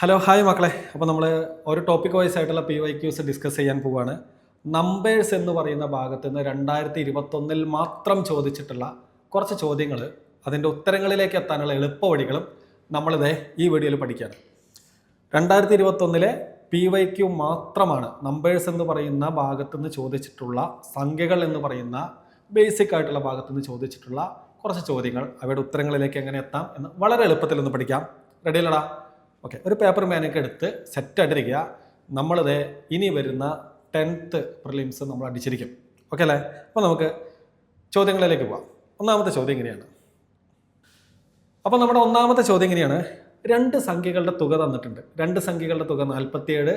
Hello hi മക്കളെ. അപ്പോൾ നമ്മൾ ഒരു ടോപ്പിക് വൈസ് ആയിട്ടുള്ള PYQs ഡിസ്കസ് ചെയ്യാൻ പോവുകയാണ്. നമ്പേഴ്സ് എന്ന് പറയുന്ന ഭാഗത്ത് നിന്ന് 2021 മാത്രം ചോദിച്ചിട്ടുള്ള കുറച്ച് ചോദ്യങ്ങൾ, അതിൻ്റെ ഉത്തരങ്ങളിലേക്ക് എത്താനുള്ള എളുപ്പവഴികളും നമ്മളിതേ ഈ വീഡിയോയിൽ പഠിക്കുകയാണ്. 2021 PYQ മാത്രമാണ് നമ്പേഴ്സ് എന്ന് പറയുന്ന ഭാഗത്തു നിന്ന് ചോദിച്ചിട്ടുള്ള സംഖ്യകൾ എന്ന് പറയുന്ന ബേസിക് ആയിട്ടുള്ള ഭാഗത്തു നിന്ന് ചോദിച്ചിട്ടുള്ള കുറച്ച് ചോദ്യങ്ങൾ, അവയുടെ ഉത്തരങ്ങളിലേക്ക് എങ്ങനെ എത്താം എന്ന് വളരെ എളുപ്പത്തിൽ ഒന്ന് പഠിക്കാം. റെഡിയല്ലടാ? ഓക്കെ, ഒരു പേപ്പർ പേനൊക്കെ എടുത്ത് സെറ്റായിട്ടിരിക്കുക. നമ്മളിത് ഇനി വരുന്ന 10th പ്രിലിംസ് നമ്മൾ അടിച്ചിരിക്കും. ഓക്കെ അല്ലേ? അപ്പോൾ നമുക്ക് ചോദ്യങ്ങളിലേക്ക് പോവാം. ഒന്നാമത്തെ ചോദ്യം ഇങ്ങനെയാണ്. അപ്പോൾ നമ്മുടെ ഒന്നാമത്തെ ചോദ്യം ഇങ്ങനെയാണ്. രണ്ട് സംഖ്യകളുടെ തുക തന്നിട്ടുണ്ട്. രണ്ട് സംഖ്യകളുടെ തുക 47.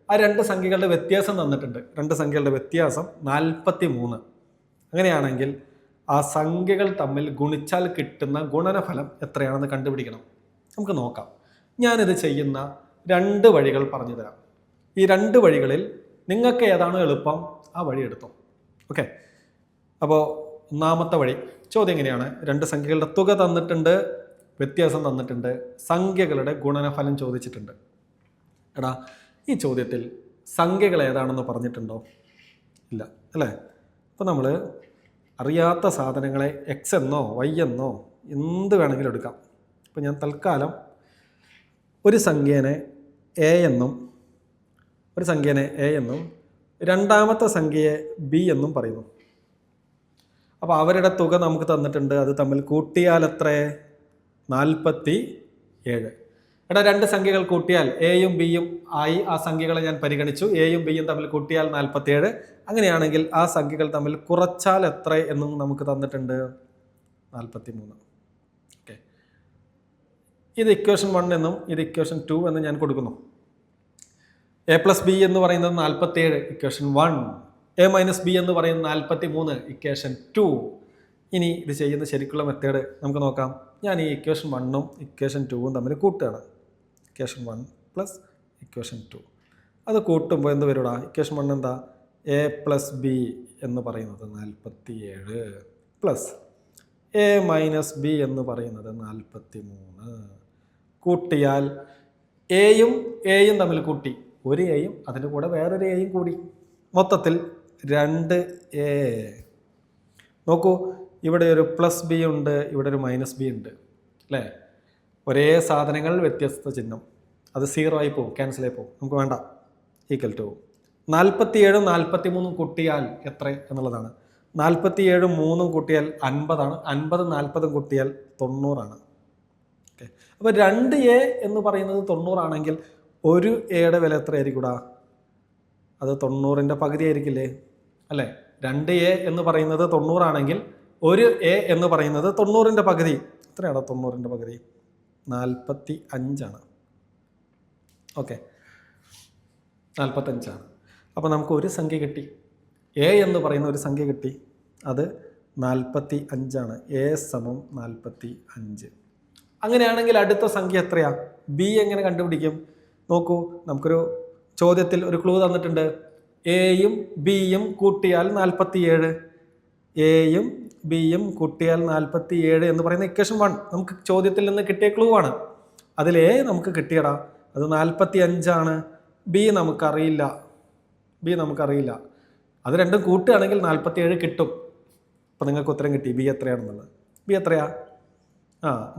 ആ രണ്ട് സംഖ്യകളുടെ വ്യത്യാസം തന്നിട്ടുണ്ട്. രണ്ട് സംഖ്യകളുടെ വ്യത്യാസം 43. അങ്ങനെയാണെങ്കിൽ ആ സംഖ്യകൾ തമ്മിൽ ഗുണിച്ചാൽ കിട്ടുന്ന ഗുണനഫലം എത്രയാണെന്ന് കണ്ടുപിടിക്കണം. നമുക്ക് നോക്കാം. ഞാനിത് ചെയ്യുന്ന രണ്ട് വഴികൾ പറഞ്ഞു തരാം. ഈ രണ്ട് വഴികളിൽ നിങ്ങൾക്ക് ഏതാണ് എളുപ്പം ആ വഴി എടുത്തോ. ഓക്കെ, അപ്പോൾ ഒന്നാമത്തെ വഴി ചോദ്യം എങ്ങനെയാണ്. രണ്ട് സംഖ്യകളുടെ തുക തന്നിട്ടുണ്ട്, വ്യത്യാസം തന്നിട്ടുണ്ട്, സംഖ്യകളുടെ ഗുണനഫലം ചോദിച്ചിട്ടുണ്ട്. എടാ, ഈ ചോദ്യത്തിൽ സംഖ്യകൾ ഏതാണെന്ന് പറഞ്ഞിട്ടുണ്ടോ? ഇല്ല അല്ലേ? അപ്പോൾ നമ്മൾ അറിയാത്ത സാധനങ്ങളെ എക്സ് എന്നോ വൈ എന്നോ എന്ത് വേണമെങ്കിലും എടുക്കാം. അപ്പോൾ ഞാൻ തൽക്കാലം ഒരു സംഖ്യേനെ എ എന്നും രണ്ടാമത്തെ സംഖ്യയെ ബി എന്നും പറയുന്നു. അപ്പോൾ അവരുടെ തുക നമുക്ക് തന്നിട്ടുണ്ട്. അത് തമ്മിൽ കൂട്ടിയാൽ എത്ര? 47. എടാ, രണ്ട് സംഖ്യകൾ കൂട്ടിയാൽ എയും ബിയും ആയി. ആ സംഖ്യകളെ ഞാൻ പരിഗണിച്ചു. എയും ബിയും തമ്മിൽ കൂട്ടിയാൽ 47. അങ്ങനെയാണെങ്കിൽ ആ സംഖ്യകൾ തമ്മിൽ കുറച്ചാൽ എത്ര എന്നും നമുക്ക് തന്നിട്ടുണ്ട്? 43. ഓക്കെ, ഇത് ഇക്വേഷൻ 1 എന്നും ഇത് ഇക്വേഷൻ 2 എന്നും ഞാൻ കൊടുക്കുന്നു. A+B എന്ന് പറയുന്നത് 47, ഇക്വേഷൻ 1. A-B എന്ന് പറയുന്നത് 43, ഇക്വേഷൻ 2. ഇനി ഇത് ചെയ്യുന്ന ശരിക്കുള്ള മെത്തേഡ് നമുക്ക് നോക്കാം. ഞാൻ ഈ ഇക്വേഷൻ 1ഉം ഇക്വേഷൻ 2ഉം തമ്മിൽ കൂട്ടുകയാണ്. Equation 1 plus equation 2. അത് കൂട്ടുമ്പോൾ എന്ത് വരുടാ? ഇക്വേഷൻ 1 എന്താ? A+B എന്ന് പറയുന്നത് 47 പ്ലസ് A-B എന്ന് പറയുന്നത് 43. കൂട്ടിയാൽ എയും തമ്മിൽ കൂട്ടി, ഒരു എയും അതിൻ്റെ കൂടെ വേറൊരു എയും കൂടി, മൊത്തത്തിൽ 2A. നോക്കൂ, ഇവിടെ ഒരു പ്ലസ് ബി ഉണ്ട്, ഇവിടെ ഒരു മൈനസ് ബി ഉണ്ട് അല്ലേ? ഒരേ സാധനങ്ങൾ വ്യത്യസ്ത ചിഹ്നം. അത് 0 ആയി പോകും, ക്യാൻസൽ ആയി പോകും. നമുക്ക് വേണ്ട. ഈക്വൽ ടു 47 43 കൂട്ടിയാൽ എത്ര എന്നുള്ളതാണ്. 47 3 കൂട്ടിയാൽ 50 ആണ്. 50 40 കൂട്ടിയാൽ 90 ആണ്. ഓക്കെ, അപ്പോൾ 2A എന്ന് പറയുന്നത് 90 ആണെങ്കിൽ ഒരു എയുടെ വില എത്രയായിരിക്കൂടാ? അത് 90ൻ്റെ പകുതി ആയിരിക്കില്ലേ അല്ലേ? 2A എന്ന് പറയുന്നത് 90 ആണെങ്കിൽ ഒരു എ എന്ന് പറയുന്നത് 90ൻ്റെ പകുതി. എത്രയാണ് 90ൻ്റെ പകുതി? 45 ആണ്. ഓക്കെ, 45 ആണ്. അപ്പോൾ നമുക്ക് ഒരു സംഖ്യ കിട്ടി. എ എന്ന് പറയുന്ന ഒരു സംഖ്യ കിട്ടി. അത് 45 ആണ്. A = 45. അങ്ങനെയാണെങ്കിൽ അടുത്ത സംഖ്യ എത്രയാ? ബി എങ്ങനെ കണ്ടുപിടിക്കും? നോക്കൂ, നമുക്കൊരു ചോദ്യത്തിൽ ഒരു ക്ലൂ തന്നിട്ടുണ്ട്. എയും ബിയും കൂട്ടിയാൽ 47. എയും ബിയും കൂട്ടിയാൽ 47 എന്ന് പറയുന്ന ഇക്വേഷൻ 1 നമുക്ക് ചോദ്യത്തിൽ നിന്ന് കിട്ടിയ ക്ലൂ ആണ്. അതിൽ എ നമുക്ക് കിട്ടിയടാ, അത് 45 ആണ്. ബി നമുക്കറിയില്ല. അത് രണ്ടും കൂട്ടുകയാണെങ്കിൽ 47 കിട്ടും. അപ്പം നിങ്ങൾക്ക് ഉത്തരം കിട്ടി. ബി എത്രയാണെന്നുള്ളത്. ബി എത്രയാ?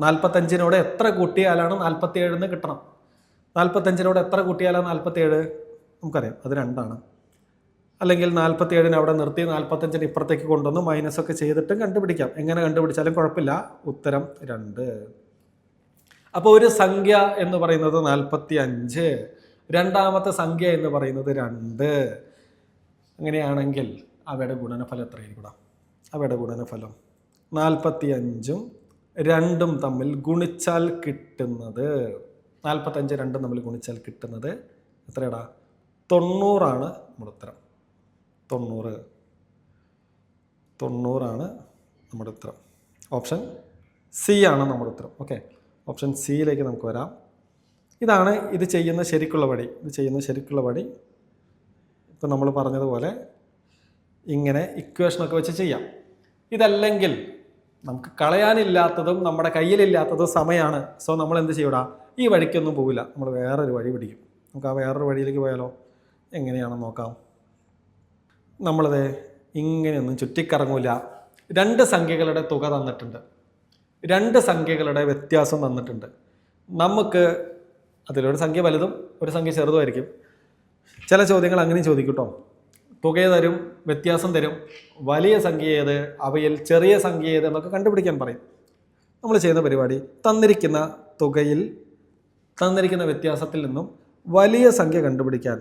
45നോട് എത്ര കൂട്ടിയാലാണ് 47 എന്ന് കിട്ടണം? 45നോട് എത്ര കൂട്ടിയാലാണ് 47? നമുക്കറിയാം, അത് 2 ആണ്. അല്ലെങ്കിൽ 47 അവിടെ നിർത്തി 45 ഇപ്പുറത്തേക്ക് കൊണ്ടുവന്ന് മൈനസൊക്കെ ചെയ്തിട്ടും കണ്ടുപിടിക്കാം. എങ്ങനെ കണ്ടുപിടിച്ചാലും കുഴപ്പമില്ല. ഉത്തരം 2. അപ്പോൾ ഒരു സംഖ്യ എന്ന് പറയുന്നത് 45, രണ്ടാമത്തെ സംഖ്യ എന്ന് പറയുന്നത് 2. അങ്ങനെയാണെങ്കിൽ അവയുടെ ഗുണനഫലം എത്രയായിരിക്കും? അവയുടെ ഗുണനഫലം 45ഉം 2ഉം തമ്മിൽ ഗുണിച്ചാൽ കിട്ടുന്നത് 45 2ഉം തമ്മിൽ ഗുണിച്ചാൽ കിട്ടുന്നത് എത്രയാടാ? 90 ആണ് നമ്മുടെ ഉത്തരം. 90 ആണ് നമ്മുടെ ഉത്തരം. ഓപ്ഷൻ സി ആണ് നമ്മുടെ ഉത്തരം. ഓക്കെ, ഓപ്ഷൻ സിയിലേക്ക് നമുക്ക് വരാം. ഇതാണ് ഇത് ചെയ്യുന്ന ശരിക്കുള്ള വഴി. ഇപ്പം നമ്മൾ പറഞ്ഞതുപോലെ ഇങ്ങനെ ഇക്വേഷനൊക്കെ വെച്ച് ചെയ്യാം. ഇതല്ലെങ്കിൽ നമുക്ക് കളയാനില്ലാത്തതും നമ്മുടെ കയ്യിലില്ലാത്തതും സമയമാണ്. സോ നമ്മൾ എന്ത് ചെയ്യൂടാ? ഈ വഴിക്കൊന്നും പോവില്ല, നമ്മൾ വേറൊരു വഴി പിടിക്കും. നമുക്ക് ആ വേറൊരു വഴിയിലേക്ക് പോയാലോ? എങ്ങനെയാണെന്ന് നോക്കാം. നമ്മളത് ഇങ്ങനെയൊന്നും ചുറ്റിക്കറങ്ങൂല. 2 സംഖ്യകളുടെ തുക തന്നിട്ടുണ്ട്, 2 സംഖ്യകളുടെ വ്യത്യാസം തന്നിട്ടുണ്ട്. നമുക്ക് അതിലൊരു സംഖ്യ വലുതും ഒരു സംഖ്യ ചെറുതുമായിരിക്കും. ചില ചോദ്യങ്ങൾ അങ്ങനെ ചോദിക്കും കേട്ടോ. തുക തരും, വ്യത്യാസം തരും, വലിയ സംഖ്യ ഏത്, അവയിൽ ചെറിയ സംഖ്യ ഏത് എന്നൊക്കെ കണ്ടുപിടിക്കാൻ പറയും. നമ്മൾ ചെയ്യുന്ന പരിപാടി തന്നിരിക്കുന്ന തുകയിൽ തന്നിരിക്കുന്ന വ്യത്യാസത്തിൽ നിന്നും വലിയ സംഖ്യ കണ്ടുപിടിക്കാൻ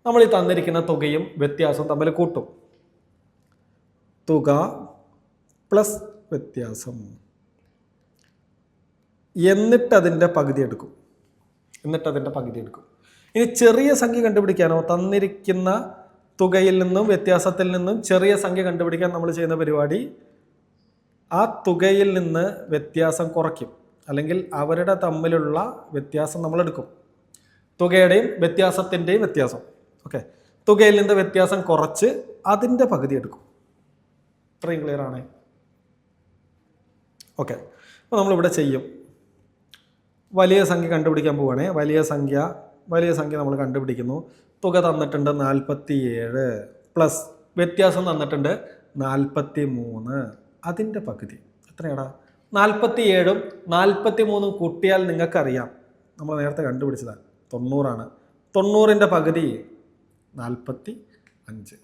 നമ്മൾ ഈ തന്നിരിക്കുന്ന തുകയും വ്യത്യാസവും തമ്മിൽ കൂട്ടും. തുക പ്ലസ് വ്യത്യാസം, എന്നിട്ടതിൻ്റെ പകുതി എടുക്കും. ഇനി ചെറിയ സംഖ്യ കണ്ടുപിടിക്കാനോ, തന്നിരിക്കുന്ന തുകയിൽ നിന്നും വ്യത്യാസത്തിൽ നിന്നും ചെറിയ സംഖ്യ കണ്ടുപിടിക്കാൻ നമ്മൾ ചെയ്യുന്ന പരിപാടി ആ തുകയിൽ നിന്ന് വ്യത്യാസം കുറയ്ക്കും, അല്ലെങ്കിൽ അവരുടെ തമ്മിലുള്ള വ്യത്യാസം നമ്മൾ എടുക്കും. തുകയുടെയും വ്യത്യാസത്തിൻ്റെയും വ്യത്യാസം. ഓക്കെ, തുകയിൽ നിന്ന് വ്യത്യാസം കുറച്ച് അതിൻ്റെ പകുതി എടുക്കും. ഇത്രയും ക്ലിയർ ആണേ? ഓക്കെ, അപ്പോൾ നമ്മളിവിടെ ചെയ്യും. വലിയ സംഖ്യ കണ്ടുപിടിക്കാൻ പോവുകയാണേ. വലിയ സംഖ്യ നമ്മൾ കണ്ടുപിടിക്കുന്നു. തുക തന്നിട്ടുണ്ട് 47 പ്ലസ് വ്യത്യാസം തന്നിട്ടുണ്ട് 43. അതിൻ്റെ പകുതി എത്രയാടാ? 47ഉം 43ഉം കൂട്ടിയാൽ നിങ്ങൾക്കറിയാം, നമ്മൾ നേരത്തെ കണ്ടുപിടിച്ചതാണ്, 90 ആണ്. 90ൻ്റെ പകുതി 45.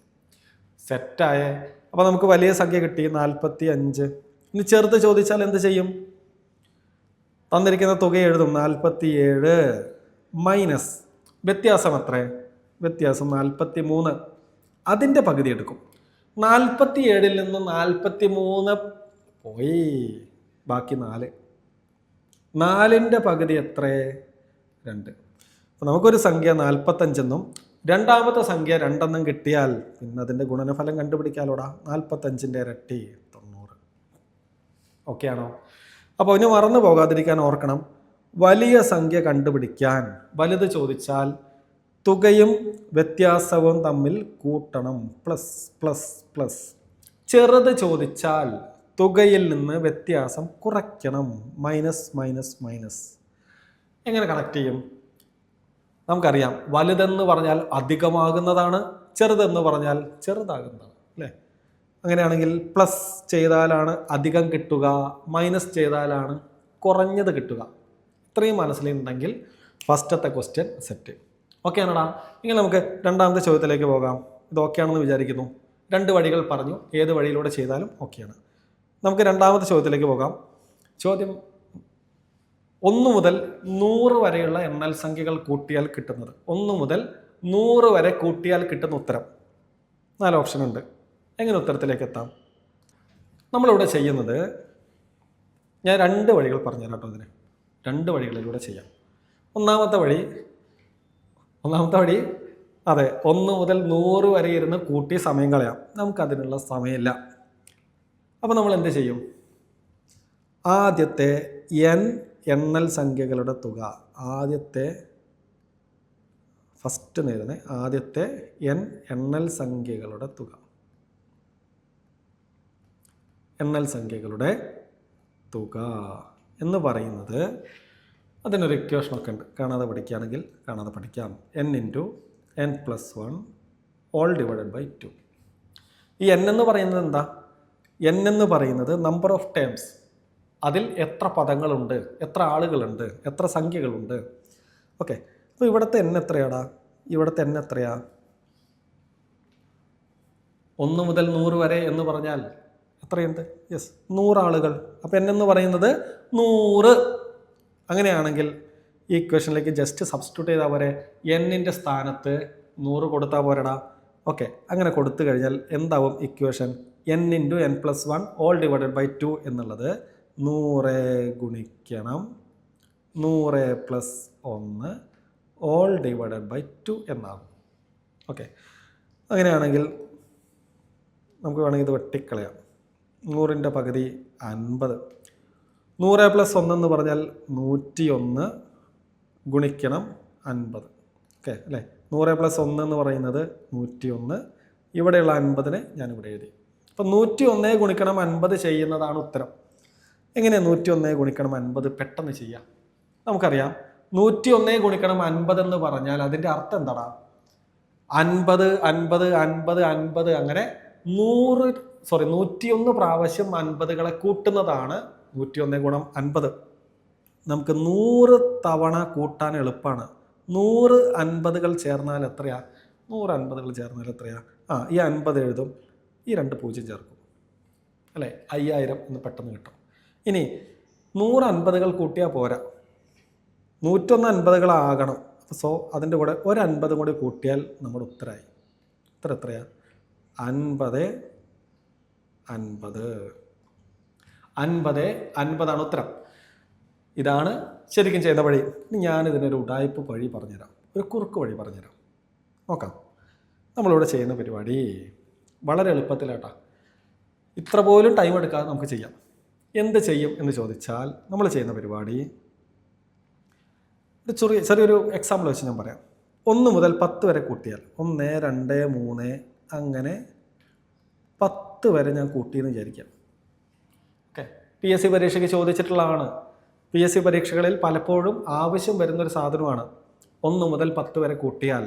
സെറ്റായേ? അപ്പോൾ നമുക്ക് വലിയ സംഖ്യ കിട്ടി 45. ഇനി ചെറുത് ചോദിച്ചാൽ എന്ത് ചെയ്യും? തന്നിരിക്കുന്ന തുക എഴുതും. 47 മൈനസ് വ്യത്യാസം എത്ര? വ്യത്യാസം 43. അതിൻ്റെ പകുതി എടുക്കും. 47ൽ നിന്ന് 43 പോയി, ബാക്കി 4. 4ൻ്റെ പകുതി എത്ര? 2. അപ്പോൾ നമുക്കൊരു സംഖ്യ 45 എന്നും രണ്ടാമത്തെ സംഖ്യ 2 എന്നും കിട്ടിയാൽ പിന്നെ അതിൻ്റെ ഗുണനഫലം കണ്ടുപിടിക്കാലോടാ. 45ൻ്റെ ഇരട്ടി 90. ഓക്കെ ആണോ? അപ്പോൾ ഇനി മറന്നു പോകാതിരിക്കാൻ ഓർക്കണം, വലിയ സംഖ്യ കണ്ടുപിടിക്കാൻ വലുത് ചോദിച്ചാൽ തുകയും വ്യത്യാസവും തമ്മിൽ കൂട്ടണം, പ്ലസ് പ്ലസ് പ്ലസ്. ചെറുത് ചോദിച്ചാൽ തുകയിൽ നിന്ന് വ്യത്യാസം കുറയ്ക്കണം, മൈനസ് മൈനസ് മൈനസ്. എങ്ങനെ കണക്ട് ചെയ്യും? നമുക്കറിയാം, വലുതെന്ന് പറഞ്ഞാൽ അധികമാകുന്നതാണ്, ചെറുതെന്ന് പറഞ്ഞാൽ ചെറുതാകുന്നതാണ്, അല്ലേ? അങ്ങനെയാണെങ്കിൽ പ്ലസ് ചെയ്താലാണ് അധികം കിട്ടുക, മൈനസ് ചെയ്താലാണ് കുറഞ്ഞത് കിട്ടുക. ഇത്രയും മനസ്സിലുണ്ടെങ്കിൽ ഫസ്റ്റത്തെ ക്വസ്റ്റ്യൻ സെറ്റ്. ഓക്കെ ആണോടാ? ഇങ്ങനെ നമുക്ക് രണ്ടാമത്തെ ചോദ്യത്തിലേക്ക് പോകാം. ഇത് ഓക്കെ ആണെന്ന് വിചാരിക്കുന്നു. 2 വഴികൾ പറഞ്ഞു, ഏത് വഴിയിലൂടെ ചെയ്താലും ഓക്കെയാണ്. നമുക്ക് രണ്ടാമത്തെ ചോദ്യത്തിലേക്ക് പോകാം. ചോദ്യം 1 മുതൽ 100 വരെയുള്ള എണ്ണൽ സംഖ്യകൾ കൂട്ടിയാൽ കിട്ടുന്നത്. 1 മുതൽ 100 വരെ കൂട്ടിയാൽ കിട്ടുന്ന ഉത്തരം. 4 ഓപ്ഷൻ ഉണ്ട്. എങ്ങനെ ഉത്തരത്തിലേക്ക് എത്താം? നമ്മളിവിടെ ചെയ്യുന്നത്, ഞാൻ 2 വഴികൾ പറഞ്ഞുതരാം കേട്ടോ. അതിന് 2 വഴികളിലൂടെ ചെയ്യാം. ഒന്നാമത്തെ വഴി അതെ, 1 മുതൽ 100 വരെ ഇരുന്ന് കൂട്ടി സമയം കളയാം. നമുക്കതിനുള്ള സമയമില്ല. അപ്പോൾ നമ്മൾ എന്ത് ചെയ്യും? ആദ്യത്തെ n എണ്ണൽ സംഖ്യകളുടെ തുക, ഫസ്റ്റ് നേരുന്നേ, ആദ്യത്തെ n എണ്ണൽ സംഖ്യകളുടെ തുക, എന്ന് പറയുന്നത്, അതിനൊരു ഇക്വേഷനൊക്കെ ഉണ്ട്, കാണാതെ പഠിക്കുകയാണെങ്കിൽ കാണാതെ പഠിക്കാം. n × n+1 all divided by 2. ഈ n എന്ന് പറയുന്നത് എന്താ? n എന്ന് പറയുന്നത് നമ്പർ ഓഫ് ടേംസ്. അതിൽ എത്ര പദങ്ങളുണ്ട്, എത്ര ആളുകളുണ്ട്, എത്ര സംഖ്യകളുണ്ട്. ഓക്കെ, അപ്പോൾ ഇവിടുത്തെ n എത്രയാടാ? ഇവിടുത്തെ n എത്രയാ? 1 മുതൽ 100 വരെ എന്ന് പറഞ്ഞാൽ എത്രയുണ്ട്? യെസ്, 100 ആളുകൾ. അപ്പോൾ n എന്ന് പറയുന്നത് 100. അങ്ങനെയാണെങ്കിൽ ഈ ഇക്വേഷനിലേക്ക് ജസ്റ്റ് സബ്സ്റ്റിറ്റ്യൂട്ട് ചെയ്താൽ പോരെ. n-ൻ്റെ സ്ഥാനത്ത് 100 കൊടുത്താൽ പോരടാ. ഓക്കെ, അങ്ങനെ കൊടുത്തു കഴിഞ്ഞാൽ എന്താവും equation? n × n+1 all divided by 2 എന്നുള്ളത് 100 ഗുണിക്കണം 100 + 1 ഓൾ ഡിവൈഡഡ് ബൈ 2 എന്നാകും. ഓക്കെ, അങ്ങനെയാണെങ്കിൽ നമുക്ക് വേണമെങ്കിൽ ഇത് വെട്ടിക്കളയാം. 100ൻ്റെ പകുതി 50. 100 + 1 എന്ന് പറഞ്ഞാൽ 101 ഗുണിക്കണം 50. ഓക്കെ അല്ലേ? 100 + 1 എന്ന് പറയുന്നത് 101. ഇവിടെയുള്ള 50നെ ഞാനിവിടെ എഴുതി. അപ്പം 101 ഗുണിക്കണം 50 ചെയ്യുന്നതാണ് ഉത്തരം. എങ്ങനെ 101 ഗുണിക്കണം 50 പെട്ടെന്ന് ചെയ്യാം? നമുക്കറിയാം 101 ഗുണിക്കണം 50 എന്ന് പറഞ്ഞാൽ അതിൻ്റെ അർത്ഥം എന്താടാ? 50 50 50 50 അങ്ങനെ 101 പ്രാവശ്യം 50കളെ കൂട്ടുന്നതാണ് 101 ഗുണം 50. നമുക്ക് 100 തവണ കൂട്ടാൻ എളുപ്പമാണ്. 100 50കൾ ചേർന്നാൽ എത്രയാ? 100 50കൾ ചേർന്നാൽ എത്രയാ? ഈ 50 എഴുതും, ഈ 2 0 ചേർക്കും, അല്ലേ? 5000 എന്ന് പെട്ടെന്ന് കിട്ടും. ഇനി 100 50കൾ കൂട്ടിയാൽ പോരാ, 101 50കളാകണം. സോ അതിൻ്റെ കൂടെ ഒരു 50 കൂടി കൂട്ടിയാൽ നമ്മുടെ ഉത്തരമായി. ഉത്തരം എത്രയാ? 50 50 50 50 ഉത്തരം. ഇതാണ് ശരിക്കും ചെയ്യുന്ന വഴി. ഇനി ഞാനിതിനൊരു ഉഡായിപ്പ് വഴി പറഞ്ഞുതരാം, ഒരു കുറുക്ക് വഴി പറഞ്ഞുതരാം. നോക്കാം. നമ്മളിവിടെ ചെയ്യുന്ന പരിപാടി വളരെ എളുപ്പത്തിലാട്ടാ, ഇത്ര പോലും ടൈം എടുക്കാതെ നമുക്ക് ചെയ്യാം. എന്ത് ചെയ്യും എന്ന് ചോദിച്ചാൽ നമ്മൾ ചെയ്യുന്ന പരിപാടി ഒരു ചെറിയൊരു എക്സാമ്പിൾ വെച്ച് ഞാൻ പറയാം. 1 മുതൽ 10 വരെ കൂട്ടിയാൽ 1 2 3 അങ്ങനെ 10 വരെ ഞാൻ കൂട്ടിയെന്ന് വിചാരിക്കാം. ഓക്കെ, PSC പരീക്ഷയ്ക്ക് ചോദിച്ചിട്ടുള്ളതാണ്. PSC പരീക്ഷകളിൽ പലപ്പോഴും ആവശ്യം വരുന്നൊരു സാധനമാണ് 1 മുതൽ 10 വരെ കൂട്ടിയാൽ.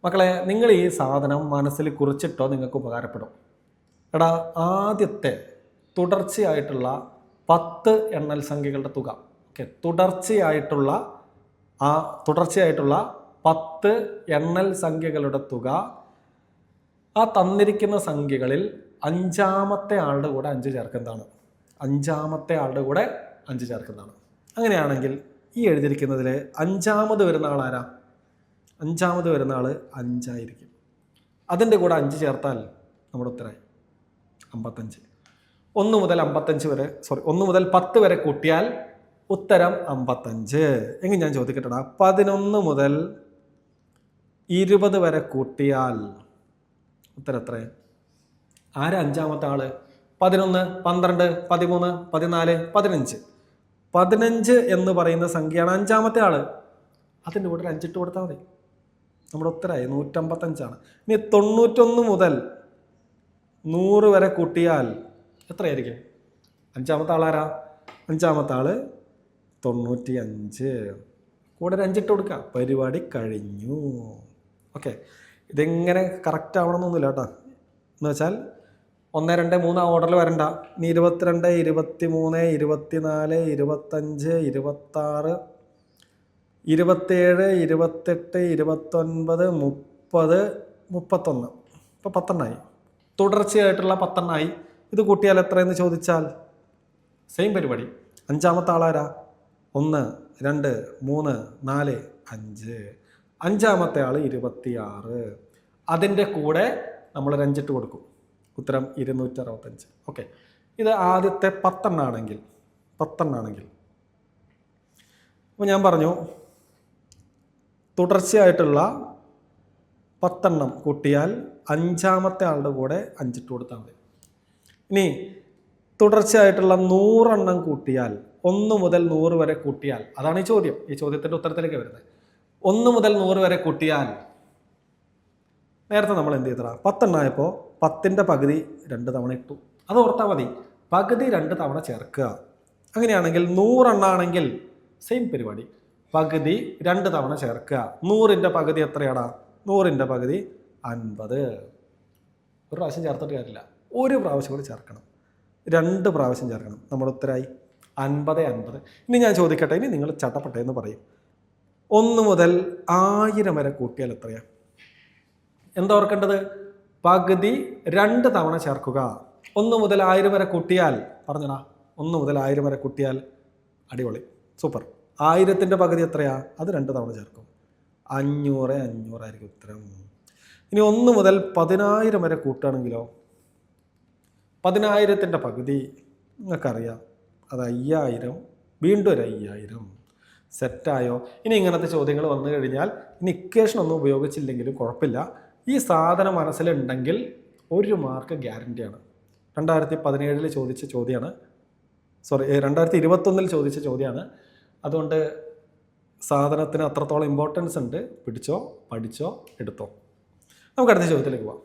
മക്കളെ, നിങ്ങൾ ഈ സാധനം മനസ്സിൽ കുറിച്ചിട്ടോ നിങ്ങൾക്ക് ഉപകാരപ്പെടും. എടാ, ആദ്യത്തെ തുടർച്ചയായിട്ടുള്ള 10 എണ്ണൽ സംഖ്യകളുടെ തുക, ഓക്കെ, തുടർച്ചയായിട്ടുള്ള 10 എണ്ണൽ സംഖ്യകളുടെ തുക, ആ തന്നിരിക്കുന്ന സംഖ്യകളിൽ 5ാമത്തെ ആളുടെ കൂടെ 5 ചേർക്കുന്നതാണ്. 5ാമത്തെ ആളുടെ കൂടെ 5 ചേർക്കുന്നതാണ്. അങ്ങനെയാണെങ്കിൽ ഈ എഴുതിയിരിക്കുന്നതിൽ 5ാമത് വരുന്ന ആൾ ആരാ? 5ാമത് വരുന്ന ആൾ 5 ആയിരിക്കും. അതിൻ്റെ കൂടെ 5 ചേർത്താൽ നമ്മുടെ ഉത്തരമായി 55. 1 മുതൽ 10 വരെ കൂട്ടിയാൽ ഉത്തരം 55. എങ്കിൽ ഞാൻ ചോദിക്കട്ടെടാ, 11 മുതൽ 20 വരെ കൂട്ടിയാൽ ഉത്തരം എത്ര? ആരാ 5ാമത്തെ ആള്? 11 12 13 14 15. 15 എന്ന് പറയുന്ന സംഖ്യയാണ് 5ാമത്തെ ആള്. അതിൻ്റെ കൂടെ 5 ഇട്ട് കൊടുത്താൽ മതി, നമ്മുടെ ഉത്തരമായി 155. ഇനി 91 മുതൽ 100 വരെ കൂട്ടിയാൽ എത്രയായിരിക്കും? 5ാമത്തെ ആളാരാ? 5ാമത്തെ ആള് 95. കൂടെ 5 ഇട്ട് കൊടുക്കുക, പരിപാടി കഴിഞ്ഞു. ഓക്കെ, ഇതെങ്ങനെ കറക്റ്റ് ആവണമെന്നൊന്നുമില്ല കേട്ടോ. എന്ന് വെച്ചാൽ 1 2 3 ആ ഓർഡറിൽ വരണ്ട. ഇനി 22 23 24 25 26 27 28 29 30 31. ഇപ്പോൾ 10 തുടർച്ചയായിട്ടുള്ള 10 ഇത് കൂട്ടിയാൽ എത്രയെന്ന് ചോദിച്ചാൽ സെയിം പരിപാടി. 5ാമത്തെ ആളാരാ? 1 2 3 4 5. 5ാമത്തെ ആൾ 26. അതിൻ്റെ കൂടെ നമ്മൾ 5 ഇട്ട് കൊടുക്കും, ഉത്തരം 265. ഓക്കെ, ഇത് ആദ്യത്തെ 10 ആണെങ്കിൽ അപ്പോൾ ഞാൻ പറഞ്ഞു തുടർച്ചയായിട്ടുള്ള 10 കൂട്ടിയാൽ 5ാമത്തെ ആളുടെ കൂടെ 5 ഇട്ട് കൊടുത്താൽ മതി. ഇനി തുടർച്ചയായിട്ടുള്ള 100 കൂട്ടിയാൽ 1 മുതൽ 100 വരെ കൂട്ടിയാൽ, അതാണ് ഈ ചോദ്യം. ഈ ചോദ്യത്തിൻ്റെ ഉത്തരത്തിലേക്ക് വരുന്നത്. 1 മുതൽ 100 വരെ കൂട്ടിയാൽ നേരത്തെ നമ്മൾ എന്ത് ചെയ്തടാ? 10 ആയപ്പോൾ 10ൻ്റെ പകുതി 2 തവണ ഇട്ടു. അത് ഓർത്താൽ മതി, പകുതി 2 തവണ ചേർക്കുക. അങ്ങനെയാണെങ്കിൽ 100 ആണെങ്കിൽ സെയിം പരിപാടി, പകുതി 2 തവണ ചേർക്കുക. 100ൻ്റെ പകുതി എത്രയാടാ? 100ൻ്റെ പകുതി 50. ഒരു പ്രാവശ്യം ചേർത്തിട്ട് കാര്യമില്ല, ഒരു പ്രാവശ്യം കൂടി ചേർക്കണം, 2 പ്രാവശ്യം ചേർക്കണം. നമ്മുടെ ഉത്തരമായി 50. ഇനി ഞാൻ ചോദിക്കട്ടെ, ഇനി നിങ്ങൾ ചട്ടപ്പെട്ടെ എന്ന് പറയും. 1 മുതൽ 1000 വരെ കൂട്ടിയാൽ എത്രയാണ്? എന്താ ഓർക്കേണ്ടത്? പകുതി 2 തവണ ചേർക്കുക. 1 മുതൽ 1000 വരെ കൂട്ടിയാൽ, പറഞ്ഞടാ, 1 മുതൽ 1000 വരെ കൂട്ടിയാൽ അടിപൊളി, സൂപ്പർ. 1000ൻ്റെ പകുതി എത്രയാ? അത് 2 തവണ ചേർക്കും, 500 ആയിരിക്കും ഉത്തരം. ഇനി 1 മുതൽ 10000 വരെ കൂട്ടുകയാണെങ്കിലോ? 10000ൻ്റെ പകുതി നിങ്ങൾക്കറിയാം, അത് 5000, വീണ്ടും ഒരു 5000. സെറ്റായോ? ഇനി ഇങ്ങനത്തെ ചോദ്യങ്ങൾ വന്നു കഴിഞ്ഞാൽ ഇനി ഇക്വേഷൻ ഒന്നും ഉപയോഗിച്ചില്ലെങ്കിലും കുഴപ്പമില്ല, ഈ സാധനം മനസ്സിലുണ്ടെങ്കിൽ 1 മാർക്ക് ഗ്യാരണ്ടിയാണ്. 2017 ചോദിച്ച ചോദ്യമാണ്, 2021 ചോദിച്ച ചോദ്യമാണ്. അതുകൊണ്ട് സാധനത്തിന് അത്രത്തോളം ഇമ്പോർട്ടൻസ് ഉണ്ട്. പിടിച്ചോ, പഠിച്ചോ, എടുത്തോ. നമുക്ക് അടുത്ത ചോദ്യത്തിലേക്ക് പോവാം.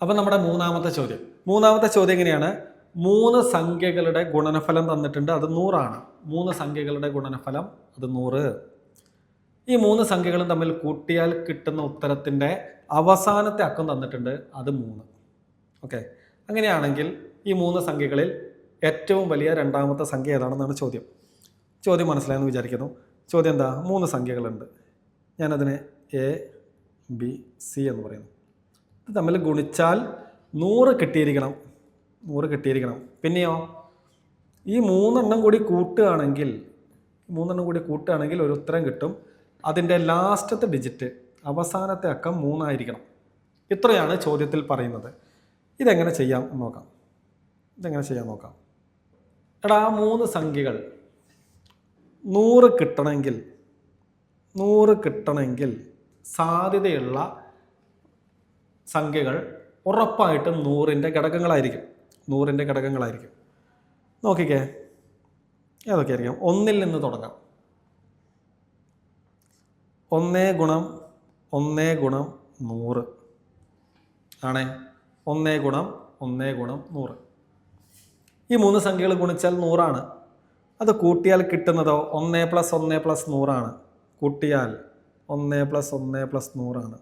അപ്പം നമ്മുടെ മൂന്നാമത്തെ ചോദ്യം എങ്ങനെയാണ്? മൂന്ന് സംഖ്യകളുടെ ഗുണനഫലം തന്നിട്ടുണ്ട്, അത് 100 മൂന്ന് സംഖ്യകളുടെ ഗുണനഫലം അത് 100. ഈ മൂന്ന് സംഖ്യകളും തമ്മിൽ കൂട്ടിയാൽ കിട്ടുന്ന ഉത്തരത്തിൻ്റെ അവസാനത്തെ അക്കം തന്നിട്ടുണ്ട്, അത് 3. ഓക്കെ, അങ്ങനെയാണെങ്കിൽ ഈ മൂന്ന് സംഖ്യകളിൽ ഏറ്റവും വലിയ രണ്ടാമത്തെ സംഖ്യ ഏതാണെന്നാണ് ചോദ്യം. ചോദ്യം മനസ്സിലായെന്ന് വിചാരിക്കുന്നു. ചോദ്യം എന്താ? 3 സംഖ്യകളുണ്ട്, ഞാനതിനെ എ ബി സി എന്ന് പറയുന്നു. ഇത് തമ്മിൽ ഗുണിച്ചാൽ 100 കിട്ടിയിരിക്കണം. പിന്നെയോ ഈ 3 കൂടി കൂട്ടുകയാണെങ്കിൽ ഒരു ഉത്തരം കിട്ടും. അതിൻ്റെ ലാസ്റ്റത്തെ ഡിജിറ്റ്, അവസാനത്തെ അക്കം 3 ആയിരിക്കണം. ഇത്രയാണ് ചോദ്യത്തിൽ പറയുന്നത്. ഇതെങ്ങനെ ചെയ്യാം നോക്കാം. എടാ, ആ 3 സംഖ്യകൾ 100 കിട്ടണമെങ്കിൽ സാധ്യതയുള്ള സംഖ്യകൾ ഉറപ്പായിട്ടും 100ൻ്റെ ഘടകങ്ങളായിരിക്കും. നോക്കിക്കേ, ഏതൊക്കെയായിരിക്കും? 1ൽ നിന്ന് തുടങ്ങാം. 1 ഗുണം 100 ആണേ. 1 ഗുണം 100. ഈ 3 സംഖ്യകൾ ഗുണിച്ചാൽ 100. അത് കൂട്ടിയാൽ കിട്ടുന്നതോ 1 + 1 + 100. കൂട്ടിയാൽ 1 + 1 + 100.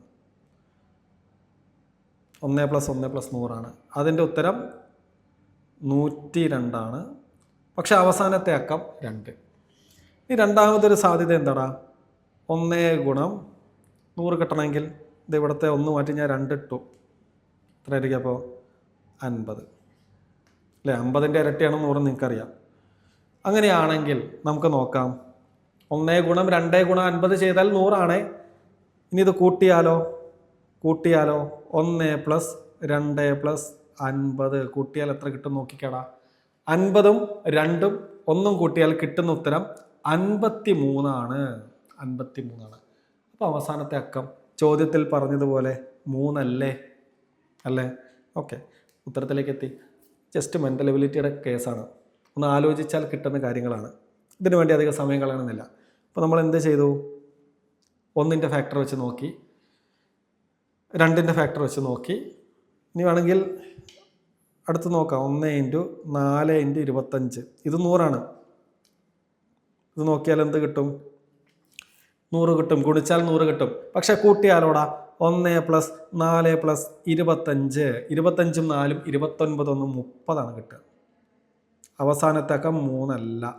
1 + 1 + 100. അതിൻ്റെ ഉത്തരം 102. പക്ഷെ അവസാനത്തെ അക്കം 2. ഈ രണ്ടാമതൊരു സാധ്യത എന്താടാ? 1 ഗുണം 100 കിട്ടണമെങ്കിൽ ഇത് ഇവിടുത്തെ 1 മാറ്റി ഞാൻ 2 ഇട്ടു. എത്ര ആയിരിക്കും അപ്പോൾ? 50 അല്ലേ? 50ൻ്റെ ഇരട്ടിയാണ് 100, നിങ്ങൾക്കറിയാം. അങ്ങനെയാണെങ്കിൽ നമുക്ക് നോക്കാം. 1 ഗുണം 2 ഗുണം 50 ചെയ്താൽ 100. ഇനി ഇത് കൂട്ടിയാലോ? 1 + 2 + 50 കൂട്ടിയാൽ എത്ര കിട്ടും നോക്കിക്കടാ. 50ഉം 2ഉം 1ഉം കൂട്ടിയാൽ കിട്ടുന്ന ഉത്തരം 53. അപ്പോൾ അവസാനത്തെ അക്കം ചോദ്യത്തിൽ പറഞ്ഞതുപോലെ 3 അല്ലേ? ഓക്കെ, ഉത്തരത്തിലേക്ക് എത്തി. ജസ്റ്റ് മെൻ്റൽ എബിലിറ്റിയുടെ കേസാണ്, ഒന്ന് ആലോചിച്ചാൽ കിട്ടുന്ന കാര്യങ്ങളാണ്. ഇതിനു വേണ്ടി അധികം സമയം കളയണമെന്നില്ല. അപ്പോൾ നമ്മൾ എന്ത് ചെയ്തു? 1ൻ്റെ ഫാക്ടർ വെച്ച് നോക്കി, 2ൻ്റെ ഫാക്ടർ വെച്ച് നോക്കി. ഇനി വേണമെങ്കിൽ അടുത്ത് നോക്കാം. 1 × 4 × 25 ഇത് 100. ഇത് നോക്കിയാൽ എന്ത് കിട്ടും? 100 കിട്ടും. ഗുണിച്ചാൽ 100 കിട്ടും. പക്ഷെ കൂട്ടിയാലോടാ? 1 + 4 + 25. 25ഉം 4ഉം 29, 1 30 കിട്ടുക. അവസാനത്തെ അക്കം 3.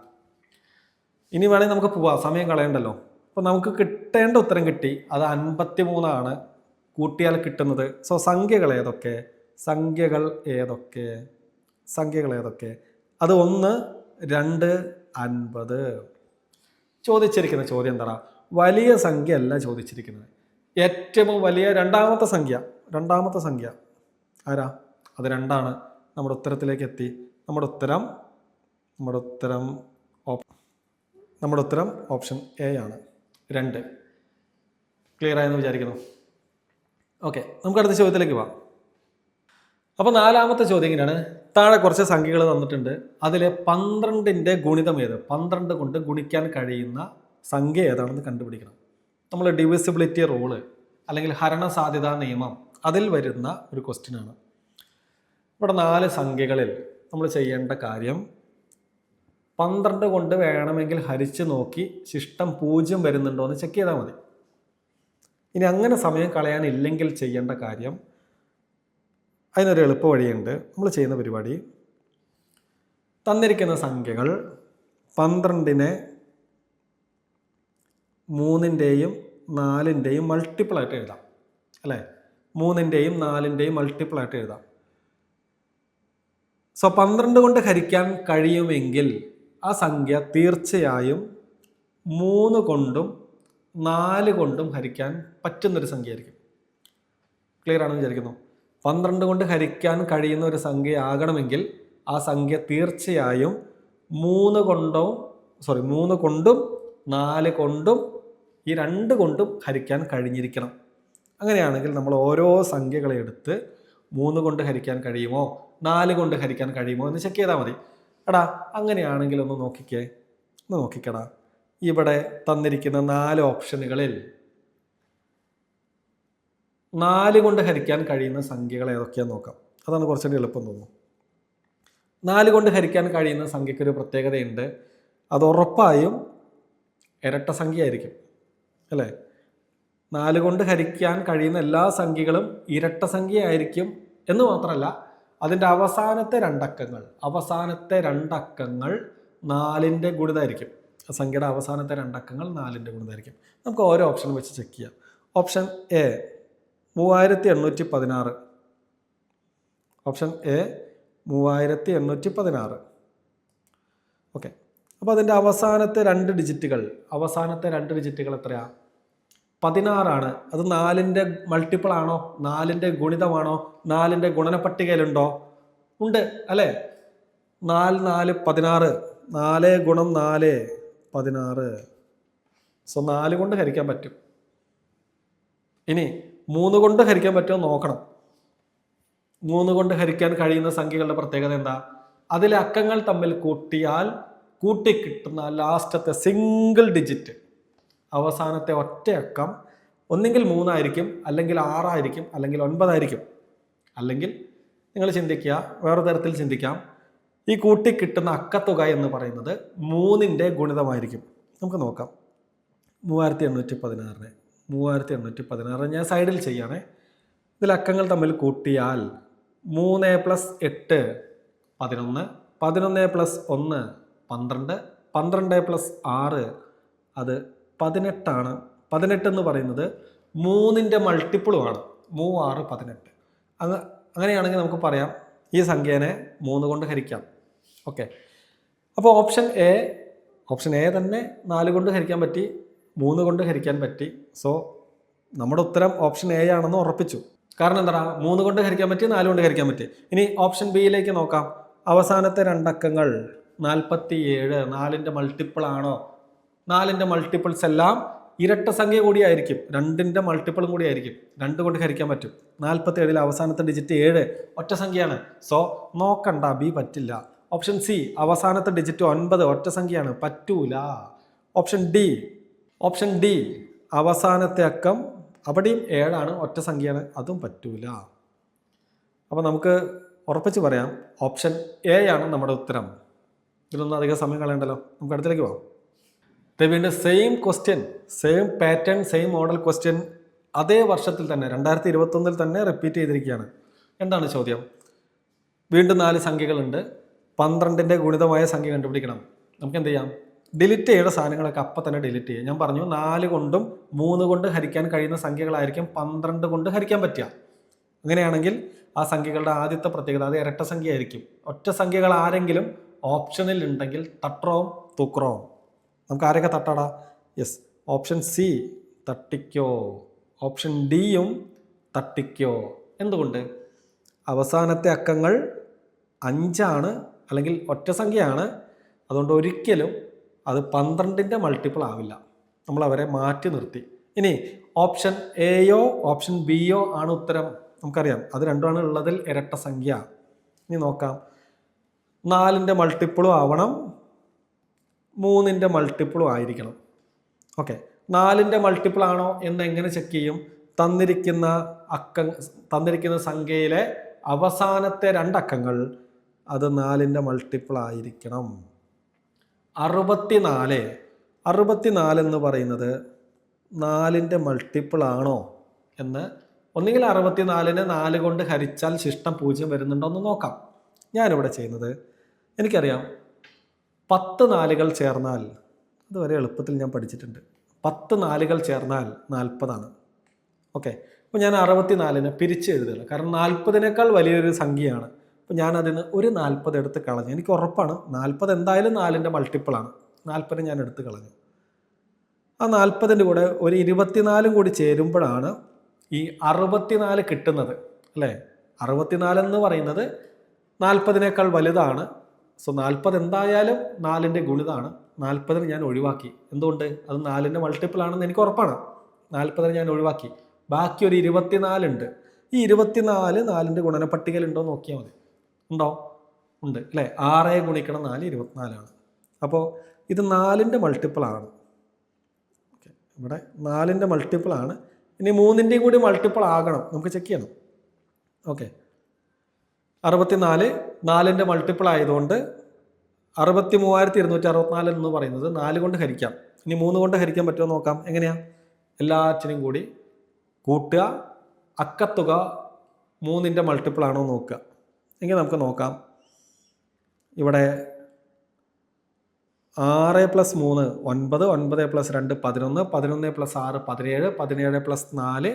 ഇനി വേണമെങ്കിൽ നമുക്ക് പോവാം, സമയം കളയണ്ടല്ലോ. അപ്പോൾ നമുക്ക് കിട്ടേണ്ട ഉത്തരം കിട്ടി, അത് 53. കൂട്ടിയാൽ കിട്ടുന്നത്. സോ സംഖ്യകൾ ഏതൊക്കെ? അത് 1, 2, 50. ചോദിച്ചിരിക്കുന്ന ചോദ്യം എന്താ? വലിയ സംഖ്യ അല്ല ചോദിച്ചിരിക്കുന്നത്, ഏറ്റവും വലിയ രണ്ടാമത്തെ സംഖ്യ ആരാ? അത് 2. നമ്മുടെ ഉത്തരത്തിലേക്ക് എത്തി. നമ്മുടെ ഉത്തരം ഓപ്ഷൻ എ ആണ്, 2. ക്ലിയർ ആയെന്ന് വിചാരിക്കുന്നു. ഓക്കെ, നമുക്ക് അടുത്ത ചോദ്യത്തിലേക്ക് പോവാം. അപ്പോൾ 4ാമത്തെ ചോദ്യം ഇങ്ങനെയാണ്. താഴെ കുറച്ച് സംഖ്യകൾ തന്നിട്ടുണ്ട്, അതിലെ 12ൻ്റെ ഗുണിതം ഏത്? 12 കൊണ്ട് ഗുണിക്കാൻ കഴിയുന്ന സംഖ്യ ഏതാണെന്ന് കണ്ടുപിടിക്കണം. നമ്മൾ ഡിവിസിബിലിറ്റി റൂള് അല്ലെങ്കിൽ ഹരണ സാധ്യതാ നിയമം അതിൽ വരുന്ന ഒരു ക്വസ്റ്റ്യൻ ആണ്. ഇവിടെ 4 സംഖ്യകളിൽ നമ്മൾ ചെയ്യേണ്ട കാര്യം 12 കൊണ്ട് വേണമെങ്കിൽ ഹരിച്ച് നോക്കി ശിഷ്ടം 0 വരുന്നുണ്ടോ എന്ന് ചെക്ക് ചെയ്താൽ മതി. ഇനി അങ്ങനെ സമയം കളയാനില്ലെങ്കിൽ ചെയ്യേണ്ട കാര്യം, അതിനൊരു എളുപ്പ വഴിയുണ്ട്. നമ്മൾ ചെയ്യുന്ന പരിപാടി, തന്നിരിക്കുന്ന സംഖ്യകൾ 12നെ 3ൻ്റെയും 4ൻ്റെയും മൾട്ടിപ്പിളായിട്ട് എഴുതാം, അല്ലേ? 3ൻ്റെയും 4ൻ്റെയും മൾട്ടിപ്പിളായിട്ട് എഴുതാം. സോ 12 കൊണ്ട് ഹരിക്കാൻ കഴിയുമെങ്കിൽ ആ സംഖ്യ തീർച്ചയായും 3 കൊണ്ടും 4 കൊണ്ടും ഹരിക്കാൻ പറ്റുന്നൊരു സംഖ്യയായിരിക്കും. ക്ലിയർ ആണെന്ന് വിചാരിക്കുന്നു. 12 കൊണ്ട് ഹരിക്കാൻ കഴിയുന്ന ഒരു സംഖ്യ ആകണമെങ്കിൽ ആ സംഖ്യ തീർച്ചയായും 3 കൊണ്ടും 4 കൊണ്ടും ഈ 2 കൊണ്ടും ഹരിക്കാൻ കഴിഞ്ഞിരിക്കണം. അങ്ങനെയാണെങ്കിൽ നമ്മൾ ഓരോ സംഖ്യകളെ എടുത്ത് 3 കൊണ്ട് ഹരിക്കാൻ കഴിയുമോ 4 കൊണ്ട് ഹരിക്കാൻ കഴിയുമോ എന്ന് ചെക്ക് ചെയ്താൽ മതി. എടാ, അങ്ങനെയാണെങ്കിൽ ഒന്ന് നോക്കിക്കടാ. ഇവിടെ തന്നിരിക്കുന്ന 4 ഓപ്ഷനുകളിൽ 4 കൊണ്ട് ഹരിക്കാൻ കഴിയുന്ന സംഖ്യകൾ ഏതൊക്കെയാണെന്ന് നോക്കാം. അതാണ് കുറച്ചുകൂടി എളുപ്പം തോന്നുന്നു. 4 കൊണ്ട് ഹരിക്കാൻ കഴിയുന്ന സംഖ്യക്കൊരു പ്രത്യേകതയുണ്ട്. അത് ഉറപ്പായും ഇരട്ട സംഖ്യ ആയിരിക്കും, അല്ലേ? 4 കൊണ്ട് ഹരിക്കാൻ കഴിയുന്ന എല്ലാ സംഖ്യകളും ഇരട്ട സംഖ്യ ആയിരിക്കും എന്ന് മാത്രമല്ല, അതിൻ്റെ അവസാനത്തെ രണ്ടക്കങ്ങൾ 4ൻ്റെ ഗുണിതമായിരിക്കും. സംഖ്യയുടെ അവസാനത്തെ രണ്ടക്കങ്ങൾ 4ൻ്റെ ഗുണിതമായിരിക്കും. നമുക്ക് ഓരോ ഓപ്ഷൻ വെച്ച് ചെക്ക് ചെയ്യാം. Option A 3816. Option A 3816. Okay, അപ്പോൾ അതിൻ്റെ അവസാനത്തെ രണ്ട് ഡിജിറ്റുകൾ എത്രയാ? 16 അത് 4ൻ്റെ മൾട്ടിപ്പിൾ ആണോ? 4ൻ്റെ ഗുണിതമാണോ? 4ൻ്റെ ഗുണന പട്ടികയിലുണ്ടോ? ഉണ്ട്, അല്ലേ? 4 4 16. 4 ഗുണം 4 16. സോ 4 കൊണ്ട് ഹരിക്കാൻ പറ്റും. ഇനി 3 കൊണ്ട് ഹരിക്കാൻ പറ്റുമോ നോക്കണം. 3 കൊണ്ട് ഹരിക്കാൻ കഴിയുന്ന സംഖ്യകളുടെ പ്രത്യേകത എന്താ? അതിലെ അക്കങ്ങൾ തമ്മിൽ കൂട്ടിയാൽ കൂട്ടിക്കിട്ടുന്ന ലാസ്റ്റത്തെ സിംഗിൾ ഡിജിറ്റ്, അവസാനത്തെ ഒറ്റ അക്കം ഒന്നെങ്കിൽ 3 ആയിരിക്കും, അല്ലെങ്കിൽ 6 ആയിരിക്കും, അല്ലെങ്കിൽ 9 ആയിരിക്കും. അല്ലെങ്കിൽ നിങ്ങൾ ചിന്തിക്കുക, വേറെ തരത്തിൽ ചിന്തിക്കാം. ഈ കൂട്ടിക്കിട്ടുന്ന അക്കത്തുക എന്ന് പറയുന്നത് 3ൻ്റെ ഗുണിതമായിരിക്കും. നമുക്ക് നോക്കാം. 3816 ഞാൻ സൈഡിൽ ചെയ്യണേ. ഇതിൽ അക്കങ്ങൾ തമ്മിൽ കൂട്ടിയാൽ 3 + 8 11, 11 + 1 12, 12 + 6 അത് 18. 18 എന്ന് പറയുന്നത് 3ൻ്റെ മൾട്ടിപ്പിളുമാണ്. 3 6 18. അങ്ങനെയാണെങ്കിൽ നമുക്ക് പറയാം ഈ സംഖ്യേനെ 3 കൊണ്ട് ഹരിക്കാം. ഓക്കെ, അപ്പോൾ ഓപ്ഷൻ എ തന്നെ 4 കൊണ്ട് ഹരിക്കാൻ പറ്റി, 3 കൊണ്ട് ഹരിക്കാൻ പറ്റി. സോ നമ്മുടെ ഉത്തരം ഓപ്ഷൻ എ ആണെന്ന് ഉറപ്പിച്ചു. കാരണം എന്താ? 3 കൊണ്ട് ഹരിക്കാൻ പറ്റി, 4 കൊണ്ട് ഹരിക്കാൻ പറ്റി. ഇനി ഓപ്ഷൻ ബിയിലേക്ക് നോക്കാം. അവസാനത്തെ രണ്ടക്കങ്ങൾ 47 4ൻ്റെ മൾട്ടിപ്പിൾ ആണോ? 4ൻ്റെ മൾട്ടിപ്പിൾസ് എല്ലാം ഇരട്ട സംഖ്യ കൂടിയായിരിക്കും, 2ൻ്റെ മൾട്ടിപ്പിളും കൂടി ആയിരിക്കും. 2 കൊണ്ട് ഹരിക്കാൻ പറ്റും. 47 അവസാനത്തെ ഡിജിറ്റ് 7 ഒറ്റ സംഖ്യയാണ്. സോ നോക്കണ്ട, ബി പറ്റില്ല. ഓപ്ഷൻ സി അവസാനത്തെ ഡിജിറ്റ് 9 ഒറ്റ സംഖ്യയാണ്, പറ്റൂല. ഓപ്ഷൻ ഡി അവസാനത്തെ അക്കം അവിടെയും 7 ഒറ്റ സംഖ്യയാണ്, അതും പറ്റൂല. അപ്പോൾ നമുക്ക് ഉറപ്പിച്ച് പറയാം ഓപ്ഷൻ എ ആണ് നമ്മുടെ ഉത്തരം. ഇതിലൊന്നും അധികം സമയം കളയണ്ടല്ലോ, നമുക്ക് അടുത്തേക്ക് പോകാം. വീണ്ടും same question, same pattern, same model question അതേ വർഷത്തിൽ തന്നെ 2021 തന്നെ റിപ്പീറ്റ് ചെയ്തിരിക്കുകയാണ്. എന്താണ് ചോദ്യം? വീണ്ടും 4 സംഖ്യകളുണ്ട്. 12ൻ്റെ ഗുണിതമായ സംഖ്യ കണ്ടുപിടിക്കണം. നമുക്ക് എന്ത് ചെയ്യാം? ഡിലീറ്റ് ചെയ്യേണ്ട സാധനങ്ങളൊക്കെ അപ്പം തന്നെ ഡിലീറ്റ് ചെയ്യുക. ഞാൻ പറഞ്ഞു 4 കൊണ്ടും 3 കൊണ്ട് ഹരിക്കാൻ കഴിയുന്ന സംഖ്യകളായിരിക്കും 12 കൊണ്ട് ഹരിക്കാൻ പറ്റുക. അങ്ങനെയാണെങ്കിൽ ആ സംഖ്യകളുടെ ആദ്യത്തെ പ്രത്യേകത അത് ഇരട്ട സംഖ്യ ആയിരിക്കും. ഒറ്റ സംഖ്യകൾ ആരെങ്കിലും ഓപ്ഷനിൽ ഉണ്ടെങ്കിൽ തട്ടറോം തൂക്കറോം. നമുക്ക് ആരൊക്കെ തട്ടാടാ? യെസ്, ഓപ്ഷൻ സി തട്ടിക്കോ, ഓപ്ഷൻ ഡിയും തട്ടിക്കോ. എന്തുകൊണ്ട്? അവസാനത്തെ അക്കങ്ങൾ 5 അല്ലെങ്കിൽ ഒറ്റ സംഖ്യയാണ്. അതുകൊണ്ട് ഒരിക്കലും അത് 12ൻ്റെ മൾട്ടിപ്പിൾ ആവില്ല. നമ്മൾ അവരെ മാറ്റി നിർത്തി. ഇനി ഓപ്ഷൻ എയോ ഓപ്ഷൻ ബിയോ ആണ് ഉത്തരം. നമുക്കറിയാം അത് രണ്ടുമാണ് ഉള്ളതിൽ ഇരട്ട സംഖ്യ. ഇനി നോക്കാം. 4ൻ്റെ മൾട്ടിപ്പിളും ആവണം, 3ൻ്റെ മൾട്ടിപ്പിളും ആയിരിക്കണം. ഓക്കെ, 4ൻ്റെ മൾട്ടിപ്പിൾ ആണോ എന്ന് എങ്ങനെ ചെക്ക് ചെയ്യും? തന്നിരിക്കുന്ന സംഖ്യയിലെ അവസാനത്തെ രണ്ടക്കങ്ങൾ അത് 4ൻ്റെ മൾട്ടിപ്പിൾ ആയിരിക്കണം. 64 എന്ന് പറയുന്നത് 4ൻ്റെ മൾട്ടിപ്പിൾ ആണോ എന്ന് ഒന്നുകിൽ 64നെ 4 കൊണ്ട് ഹരിച്ചാൽ ശിഷ്ടം 0 വരുന്നുണ്ടോ എന്ന് നോക്കാം. ഞാനിവിടെ ചെയ്യുന്നത്, എനിക്കറിയാം 10 4കൾ ചേർന്നാൽ, അതുവരെ എളുപ്പത്തിൽ ഞാൻ പഠിച്ചിട്ടുണ്ട്, 10 4കൾ ചേർന്നാൽ 40. ഓക്കെ, അപ്പോൾ ഞാൻ 64നെ പിരിച്ച് എഴുതുകയാണ്. കാരണം 40നേക്കാൾ വലിയൊരു സംഖ്യയാണ്. അപ്പോൾ ഞാനതിന് ഒരു 40 എടുത്ത് കളഞ്ഞു. എനിക്ക് ഉറപ്പാണ് 40 എന്തായാലും 4ൻ്റെ മൾട്ടിപ്പിളാണ്. 40 ഞാൻ എടുത്ത് കളഞ്ഞു. ആ 40ൻ്റെ കൂടെ ഒരു 24 കൂടി ചേരുമ്പോഴാണ് ഈ 64 കിട്ടുന്നത്, അല്ലേ? 64 എന്ന് പറയുന്നത് 40നേക്കാൾ വലുതാണ്. സോ 40 എന്തായാലും 4ൻ്റെ ഗുണിതാണ്. 40 ഞാൻ ഒഴിവാക്കി. എന്തുകൊണ്ട്? അത് 4ൻ്റെ മൾട്ടിപ്പിൾ ആണെന്ന് എനിക്ക് ഉറപ്പാണ്. 40 ഞാൻ ഒഴിവാക്കി. ബാക്കി ഒരു 24 ഉണ്ട്. ഈ 24 4ൻ്റെ ഗുണന പട്ടികയിൽ ഉണ്ടോ നോക്കിയാൽ മതി. ഉണ്ടോ? ഉണ്ട്, അല്ലേ? 6 ഗുണിക്കണം 4 24. അപ്പോൾ ഇത് 4ൻ്റെ മൾട്ടിപ്പിൾ ആണ്. ഓക്കെ, ഇവിടെ 4ൻ്റെ മൾട്ടിപ്പിൾ ആണ്. ഇനി 3ൻ്റെയും കൂടി മൾട്ടിപ്പിൾ ആകണം, നമുക്ക് ചെക്ക് ചെയ്യണം. ഓക്കെ, 64 4ൻ്റെ മൾട്ടിപ്പിൾ ആയതുകൊണ്ട് 63,264 എന്ന് പറയുന്നത് 4 കൊണ്ട് ഹരിക്കാം. ഇനി 3 കൊണ്ട് ഹരിക്കാൻ പറ്റുമോ നോക്കാം. എങ്ങനെയാ? എല്ലാറ്റിനും കൂടി കൂട്ടുക, അക്കത്തുക 3ൻ്റെ മൾട്ടിപ്പിൾ ആണോ നോക്കുക. എങ്കിൽ നമുക്ക് നോക്കാം. ഇവിടെ 6 + 3 9, 9 + 2 11, 11 + 6 17, 17 + 4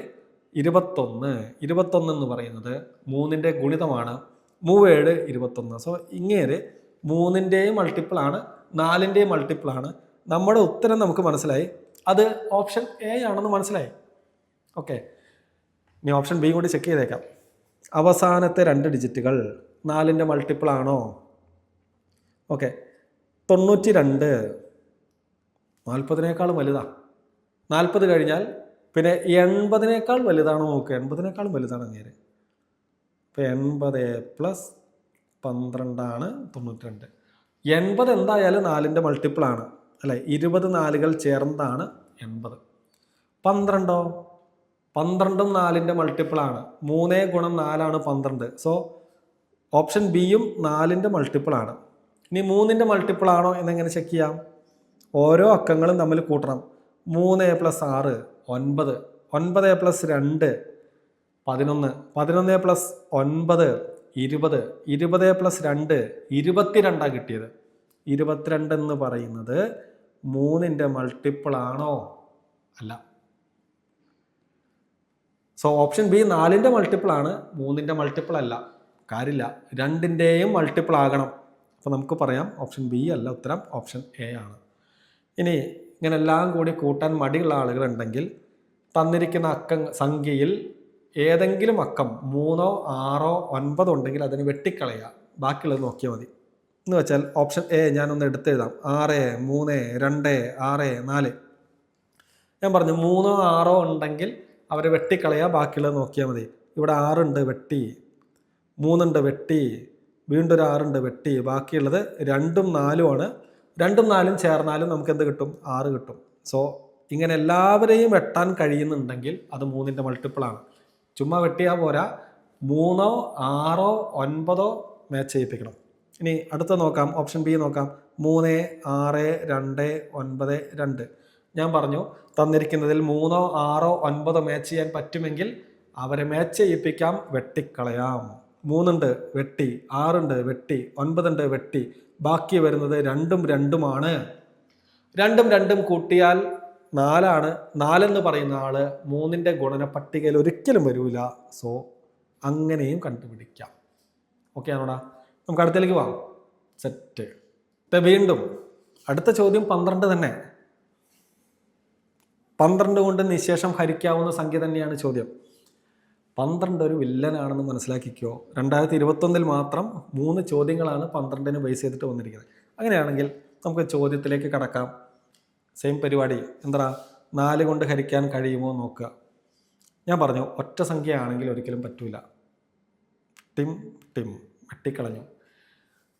21. 21 എന്ന് പറയുന്നത് 3ൻ്റെ ഗുണിതമാണ്. 3 7 21. സോ ഇങ്ങനെ 3ൻ്റെയും മൾട്ടിപ്പിൾ ആണ്, 4ൻ്റെയും മൾട്ടിപ്പിൾ ആണ്. നമ്മുടെ ഉത്തരം നമുക്ക് മനസ്സിലായി. അത് ഓപ്ഷൻ എ ആണെന്ന് മനസ്സിലായി. ഓക്കെ, ഇനി ഓപ്ഷൻ ബി കൂടി ചെക്ക് ചെയ്തേക്കാം. അവസാനത്തെ 2 ഡിജിറ്റുകൾ 4ൻ്റെ മൾട്ടിപ്പിൾ ആണോ? ഓക്കെ, 92 40-നേക്കാൾ വലുതാണ്. 40 കഴിഞ്ഞാൽ പിന്നെ 80-നേക്കാൾ വലുതാണോ നോക്കുക. 80-നേക്കാളും വലുതാണ് അങ്ങേര്. ഇപ്പോൾ 80 + 12 92. 80 എന്തായാലും 4ൻ്റെ മൾട്ടിപ്പിൾ ആണ് അല്ലേ. 20 4കൾ ചേർന്നതാണ് 80. 12 12ഉം 4ൻ്റെ മൾട്ടിപ്പിൾ ആണ്. 3 × 4 12. സോ ഓപ്ഷൻ ബിയും 4ൻ്റെ മൾട്ടിപ്പിൾ ആണ്. ഇനി 3ൻ്റെ മൾട്ടിപ്പിൾ ആണോ എന്നെങ്ങനെ ചെക്ക് ചെയ്യാം? ഓരോ അക്കങ്ങളും തമ്മിൽ കൂട്ടണം. 3 + 6 9, 9 + 2 11, 11 + 9 20, 20 + 2 22 കിട്ടിയത്. 22 എന്ന് പറയുന്നത് 3ൻ്റെ മൾട്ടിപ്പിൾ ആണോ? അല്ല. സോ ഓപ്ഷൻ ബി 4ൻ്റെ മൾട്ടിപ്പിൾ ആണ്, 3ൻ്റെ മൾട്ടിപ്പിൾ അല്ല. കാര്യമില്ല, 2ൻ്റെയും മൾട്ടിപ്പിൾ ആകണം. അപ്പോൾ നമുക്ക് പറയാം ഓപ്ഷൻ ബി അല്ല ഉത്തരം, ഓപ്ഷൻ എ ആണ്. ഇനി ഇങ്ങനെ എല്ലാം കൂടി കൂട്ടാൻ മടിയുള്ള ആളുകളുണ്ടെങ്കിൽ തന്നിരിക്കുന്ന സംഖ്യയിൽ ഏതെങ്കിലും അക്കം 3 6 9 ഉണ്ടെങ്കിൽ അതിന് വെട്ടിക്കളയുക, ബാക്കിയുള്ളത് നോക്കിയാൽ മതി. എന്ന് വെച്ചാൽ ഓപ്ഷൻ എ ഞാനൊന്ന് എടുത്തെഴുതാം. 6 3 2 6 4. ഞാൻ പറഞ്ഞു 3 6 ഉണ്ടെങ്കിൽ അവരെ വെട്ടിക്കളയുക, ബാക്കിയുള്ളത് നോക്കിയാൽ മതി. ഇവിടെ 6 ഉണ്ട്, വെട്ടി. 3 ഉണ്ട്, വെട്ടി. വീണ്ടും ഒരു 6 ഉണ്ട്, വെട്ടി. ബാക്കിയുള്ളത് 2ഉം 4ഉം ആണ്. 2ഉം 4ഉം ചേർന്നാലും നമുക്ക് എന്ത് കിട്ടും? 6 കിട്ടും. സോ ഇങ്ങനെ എല്ലാവരെയും വെട്ടാൻ കഴിയുന്നുണ്ടെങ്കിൽ അത് 3ൻ്റെ മൾട്ടിപ്പിൾ ആണ്. ചുമ്മാ വെട്ടിയാൽ പോരാ, 3 6 9 മാച്ച് ചെയ്യിപ്പിക്കണം. ഇനി അടുത്ത നോക്കാം, ഓപ്ഷൻ ബി നോക്കാം. 3 6 2 9 2. ഞാൻ പറഞ്ഞു തന്നിരിക്കുന്നതിൽ 3 6 9 മാച്ച് ചെയ്യാൻ പറ്റുമെങ്കിൽ അവരെ മാച്ച് ചെയ്യിപ്പിക്കാം, വെട്ടിക്കളയാം. 3 ഉണ്ട്, വെട്ടി. 6 ഉണ്ട്, വെട്ടി. 9 ഉണ്ട്, വെട്ടി. ബാക്കി വരുന്നത് 2ഉം 2ഉം ആണ്. 2ഉം 2ഉം കൂട്ടിയാൽ 4 ആണ്. 4 എന്ന് പറയുന്ന ആള് 3ൻ്റെ ഗുണന പട്ടികയിൽ ഒരിക്കലും വരൂല. സോ അങ്ങനെയും കണ്ടുപിടിക്കാം. ഓക്കെ ആണോടാ? നമുക്ക് അടുത്തേക്ക് പോവാം. സെറ്റ്. വീണ്ടും അടുത്ത ചോദ്യം 12 തന്നെ. 12 കൊണ്ട് നിശേഷം ഹരിക്കാവുന്ന സംഖ്യ തന്നെയാണ് ചോദ്യം. 12 ഒരു വില്ലനാണെന്ന് മനസ്സിലാക്കിക്കോ. 2021 മാത്രം 3 ചോദ്യങ്ങളാണ് 12ന് ബേസ് ചെയ്തിട്ട് വന്നിരിക്കുന്നത്. അങ്ങനെയാണെങ്കിൽ നമുക്ക് ചോദ്യത്തിലേക്ക് കടക്കാം. സെയിം പരിപാടി. എന്താ, 4 കൊണ്ട് ഹരിക്കാൻ കഴിയുമോ നോക്കുക. ഞാൻ പറഞ്ഞു ഒറ്റ സംഖ്യ ആണെങ്കിൽ ഒരിക്കലും പറ്റൂല. ടിം ടിം വെട്ടിക്കളഞ്ഞു.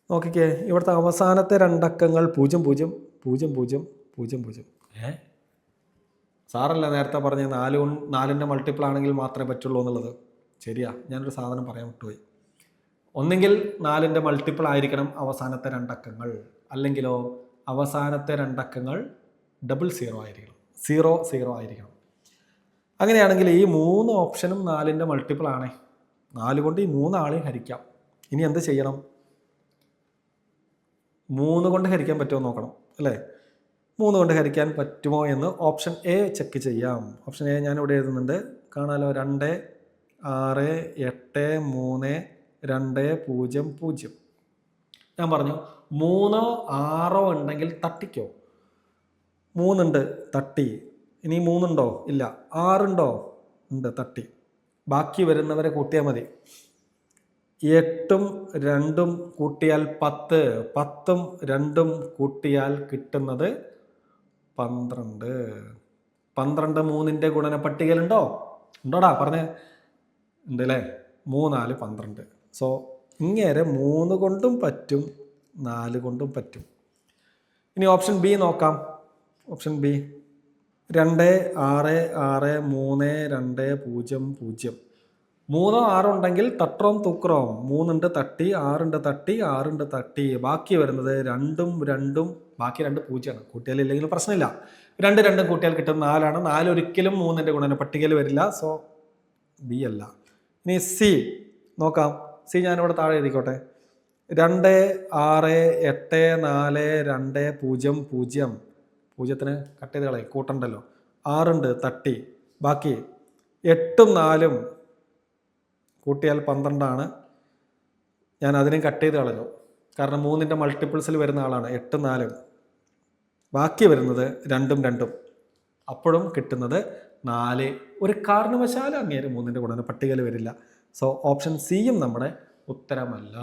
നോക്കിക്കേ, ഇവിടുത്തെ അവസാനത്തെ 2 അക്കങ്ങൾ 0 0 0 0 0 0. സാറല്ല നേരത്തെ പറഞ്ഞ് 4ൻ്റെ മൾട്ടിപ്പിൾ ആണെങ്കിൽ മാത്രമേ പറ്റുള്ളൂ എന്നുള്ളത്. ശരിയാ, ഞാനൊരു സാധനം പറയാൻ വിട്ടുപോയി. ഒന്നെങ്കിൽ 4ൻ്റെ മൾട്ടിപ്പിൾ ആയിരിക്കണം അവസാനത്തെ 2 അക്കങ്ങൾ, അല്ലെങ്കിലോ അവസാനത്തെ 2 അക്കങ്ങൾ 00 ആയിരിക്കണം, 00 ആയിരിക്കണം. അങ്ങനെയാണെങ്കിൽ ഈ 3 ഓപ്ഷനും 4ൻ്റെ മൾട്ടിപ്പിൾ ആണേ. 4 കൊണ്ട് ഈ 3 ആളെയും ഹരിക്കാം. ഇനി എന്ത് ചെയ്യണം? 3 കൊണ്ട് ഹരിക്കാൻ പറ്റുമോ നോക്കണം അല്ലേ. 3 കൊണ്ട് ഹരിക്കാൻ പറ്റുമോ എന്ന് ഓപ്ഷൻ എ ചെക്ക് ചെയ്യാം. ഓപ്ഷൻ എ ഞാനിവിടെ എഴുതുന്നുണ്ട്, കാണാലോ. 2 6 8 3 2 0 0. ഞാൻ പറഞ്ഞു 3 6 ഉണ്ടെങ്കിൽ തട്ടിക്കോ. 3 ഉണ്ട്, തട്ടി. ഇനി 3 ഉണ്ടോ? ഇല്ല. 6 ഉണ്ടോ? ഉണ്ട്, തട്ടി. ബാക്കി വരുന്നവരെ കൂട്ടിയാൽ മതി. 8ഉം 2ഉം കൂട്ടിയാൽ 10, 10ഉം 2ഉം കൂട്ടിയാൽ കിട്ടുന്നത് 12. 12 3ൻ്റെ ഗുണന പട്ടികയിലുണ്ടോ? ഉണ്ടോടാ? പറഞ്ഞേ. ഉണ്ട് അല്ലേ. 3 4 12. സോ ഇങ്ങനെ 3 കൊണ്ടും പറ്റും, 4 കൊണ്ടും പറ്റും. ഇനി ഓപ്ഷൻ ബി നോക്കാം. Option B 2 6 6 3 2 0 0. മൂന്നോ ആറോ ഉണ്ടെങ്കിൽ തട്ടറോം തൂക്കറോം. 3 ഉണ്ട് തട്ടി, 6 ഉണ്ട് തട്ടി, 6 ഉണ്ട് തട്ടി. ബാക്കി വരുന്നത് 2ഉം 2ഉം, ബാക്കി 2 പൂജ്യമാണ്. കൂട്ടിയാൽ ഇല്ലെങ്കിൽ പ്രശ്നമില്ല. 2 2ഉം കൂട്ടിയാൽ കിട്ടും 4ആണ്. 4 ഒരിക്കലും 3ന്റെ ഗുണന പട്ടികയിൽ വരില്ല. സോ ബി അല്ല. ഇനി സി നോക്കാം. സി ഞാനിവിടെ താഴെ എഴുതിക്കോട്ടെ. 2 6 8 4 2 0 0. പൂജ്യത്തിന് കട്ട് ചെയ്ത് കളയും, കൂട്ടണ്ടല്ലോ. 6 ഉണ്ട് തട്ടി. ബാക്കി 8ഉം 4ഉം കൂട്ടിയാൽ 12ആണ്. ഞാൻ അതിനെയും കട്ട് ചെയ്ത് കളഞ്ഞു, കാരണം 3ന്റെ മൾട്ടിപ്പിൾസിൽ വരുന്ന ആളാണ്. 8ഉം 4ഉം. ബാക്കി വരുന്നത് 2ഉം 2ഉം. അപ്പോഴും കിട്ടുന്നത് 4. ഒരു കാരണവശാലും അങ്ങേര് 3ന്റെ ഗുണന പട്ടികയിൽ വരില്ല. സോ ഓപ്ഷൻ സിയും നമ്മുടെ ഉത്തരമല്ല.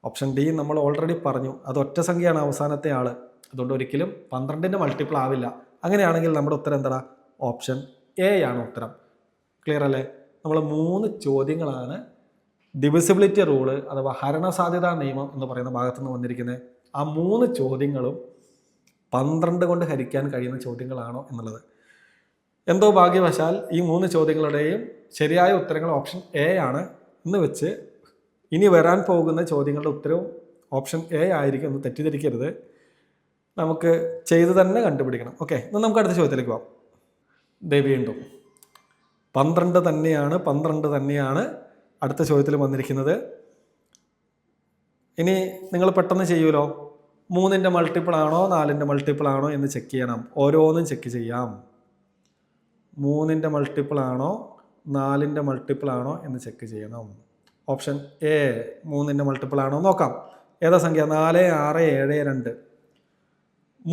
ഓപ്ഷൻ ഡി നമ്മൾ ഓൾറെഡി പറഞ്ഞു, അത് ഒറ്റ സംഖ്യയാണ് അവസാനത്തെ ആള്. അതുകൊണ്ട് ഒരിക്കലും 12ന്റെ മൾട്ടിപ്പിൾ ആവില്ല. അങ്ങനെയാണെങ്കിൽ നമ്മുടെ ഉത്തരം എന്താ? ഓപ്ഷൻ എ ആണ് ഉത്തരം. ക്ലിയർ അല്ലേ? നമ്മൾ 3 ചോദ്യങ്ങളാണ് ഡിവിസിബിലിറ്റി റൂള് അഥവാ ഹരണസാധ്യതാ നിയമം എന്ന് പറയുന്ന ഭാഗത്തു നിന്ന് വന്നിരിക്കുന്നത്. ആ 3 ചോദ്യങ്ങളും 12 കൊണ്ട് ഹരിക്കാൻ കഴിയുന്ന ചോദ്യങ്ങളാണോ എന്നുള്ളത്. എന്തോ ഭാഗ്യവശാൽ ഈ 3 ചോദ്യങ്ങളുടെയും ശരിയായ ഉത്തരങ്ങൾ ഓപ്ഷൻ എ ആണ് എന്ന് വെച്ച് ഇനി വരാൻ പോകുന്ന ചോദ്യങ്ങളുടെ ഉത്തരവും ഓപ്ഷൻ എ ആയിരിക്കും എന്ന് തെറ്റിദ്ധരിക്കരുത്. നമുക്ക് ചെയ്ത് തന്നെ കണ്ടുപിടിക്കണം. ഓക്കെ, എന്നാൽ നമുക്ക് അടുത്ത ചോദ്യത്തിലേക്ക് പോകാം. ദേ വീണ്ടും 12 തന്നെയാണ് അടുത്ത ചോദ്യത്തിൽ വന്നിരിക്കുന്നത്. ഇനി നിങ്ങൾ പെട്ടെന്ന് ചെയ്യുമല്ലോ. 3ന്റെ മൾട്ടിപ്പിൾ ആണോ 4ന്റെ മൾട്ടിപ്പിൾ ആണോ എന്ന് ചെക്ക് ചെയ്യണം. ഓരോന്നും ചെക്ക് ചെയ്യാം. 3ന്റെ മൾട്ടിപ്പിൾ ആണോ 4ന്റെ മൾട്ടിപ്പിൾ ആണോ എന്ന് ചെക്ക് ചെയ്യണം. ഓപ്ഷൻ എ 3ന്റെ മൾട്ടിപ്പിൾ ആണോ നോക്കാം. ഏതാ സംഖ്യ? 4 6 7 2.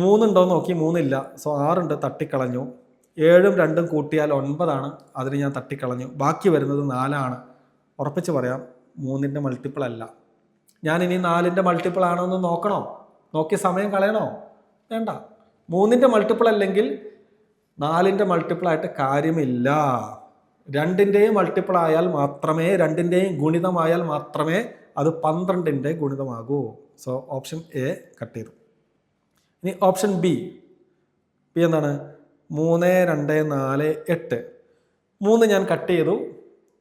3 ഉണ്ടോ നോക്കി, 3 ഇല്ല. സോ 6 ഉണ്ട്, തട്ടിക്കളഞ്ഞു. 7ഉം 2ഉം കൂട്ടിയാൽ 9ആണ്, അതിന് ഞാൻ തട്ടിക്കളഞ്ഞു. ബാക്കി വരുന്നത് 4ആണ്. ഉറപ്പിച്ച് പറയാം, 3ന്റെ മൾട്ടിപ്പിൾ അല്ല. ഞാൻ ഇനി 4ന്റെ മൾട്ടിപ്പിൾ ആണോ എന്ന് നോക്കണോ? നോക്കി സമയം കളയണോ? വേണ്ട. 3ന്റെ മൾട്ടിപ്പിൾ അല്ലെങ്കിൽ 4ന്റെ മൾട്ടിപ്പിൾ ആയിട്ട് കാര്യമില്ല. 2ന്റെയും മൾട്ടിപ്പിൾ ആയാൽ മാത്രമേ, 2ന്റെയും ഗുണിതമായാൽ മാത്രമേ അത് 12ന്റെ ഗുണിതമാകൂ. സോ ഓപ്ഷൻ എ കട്ട് ചെയ്തു. ഇനി ഓപ്ഷൻ ബി എന്താണ്? 3 2 4 8. 3 ഞാൻ കട്ട് ചെയ്തു.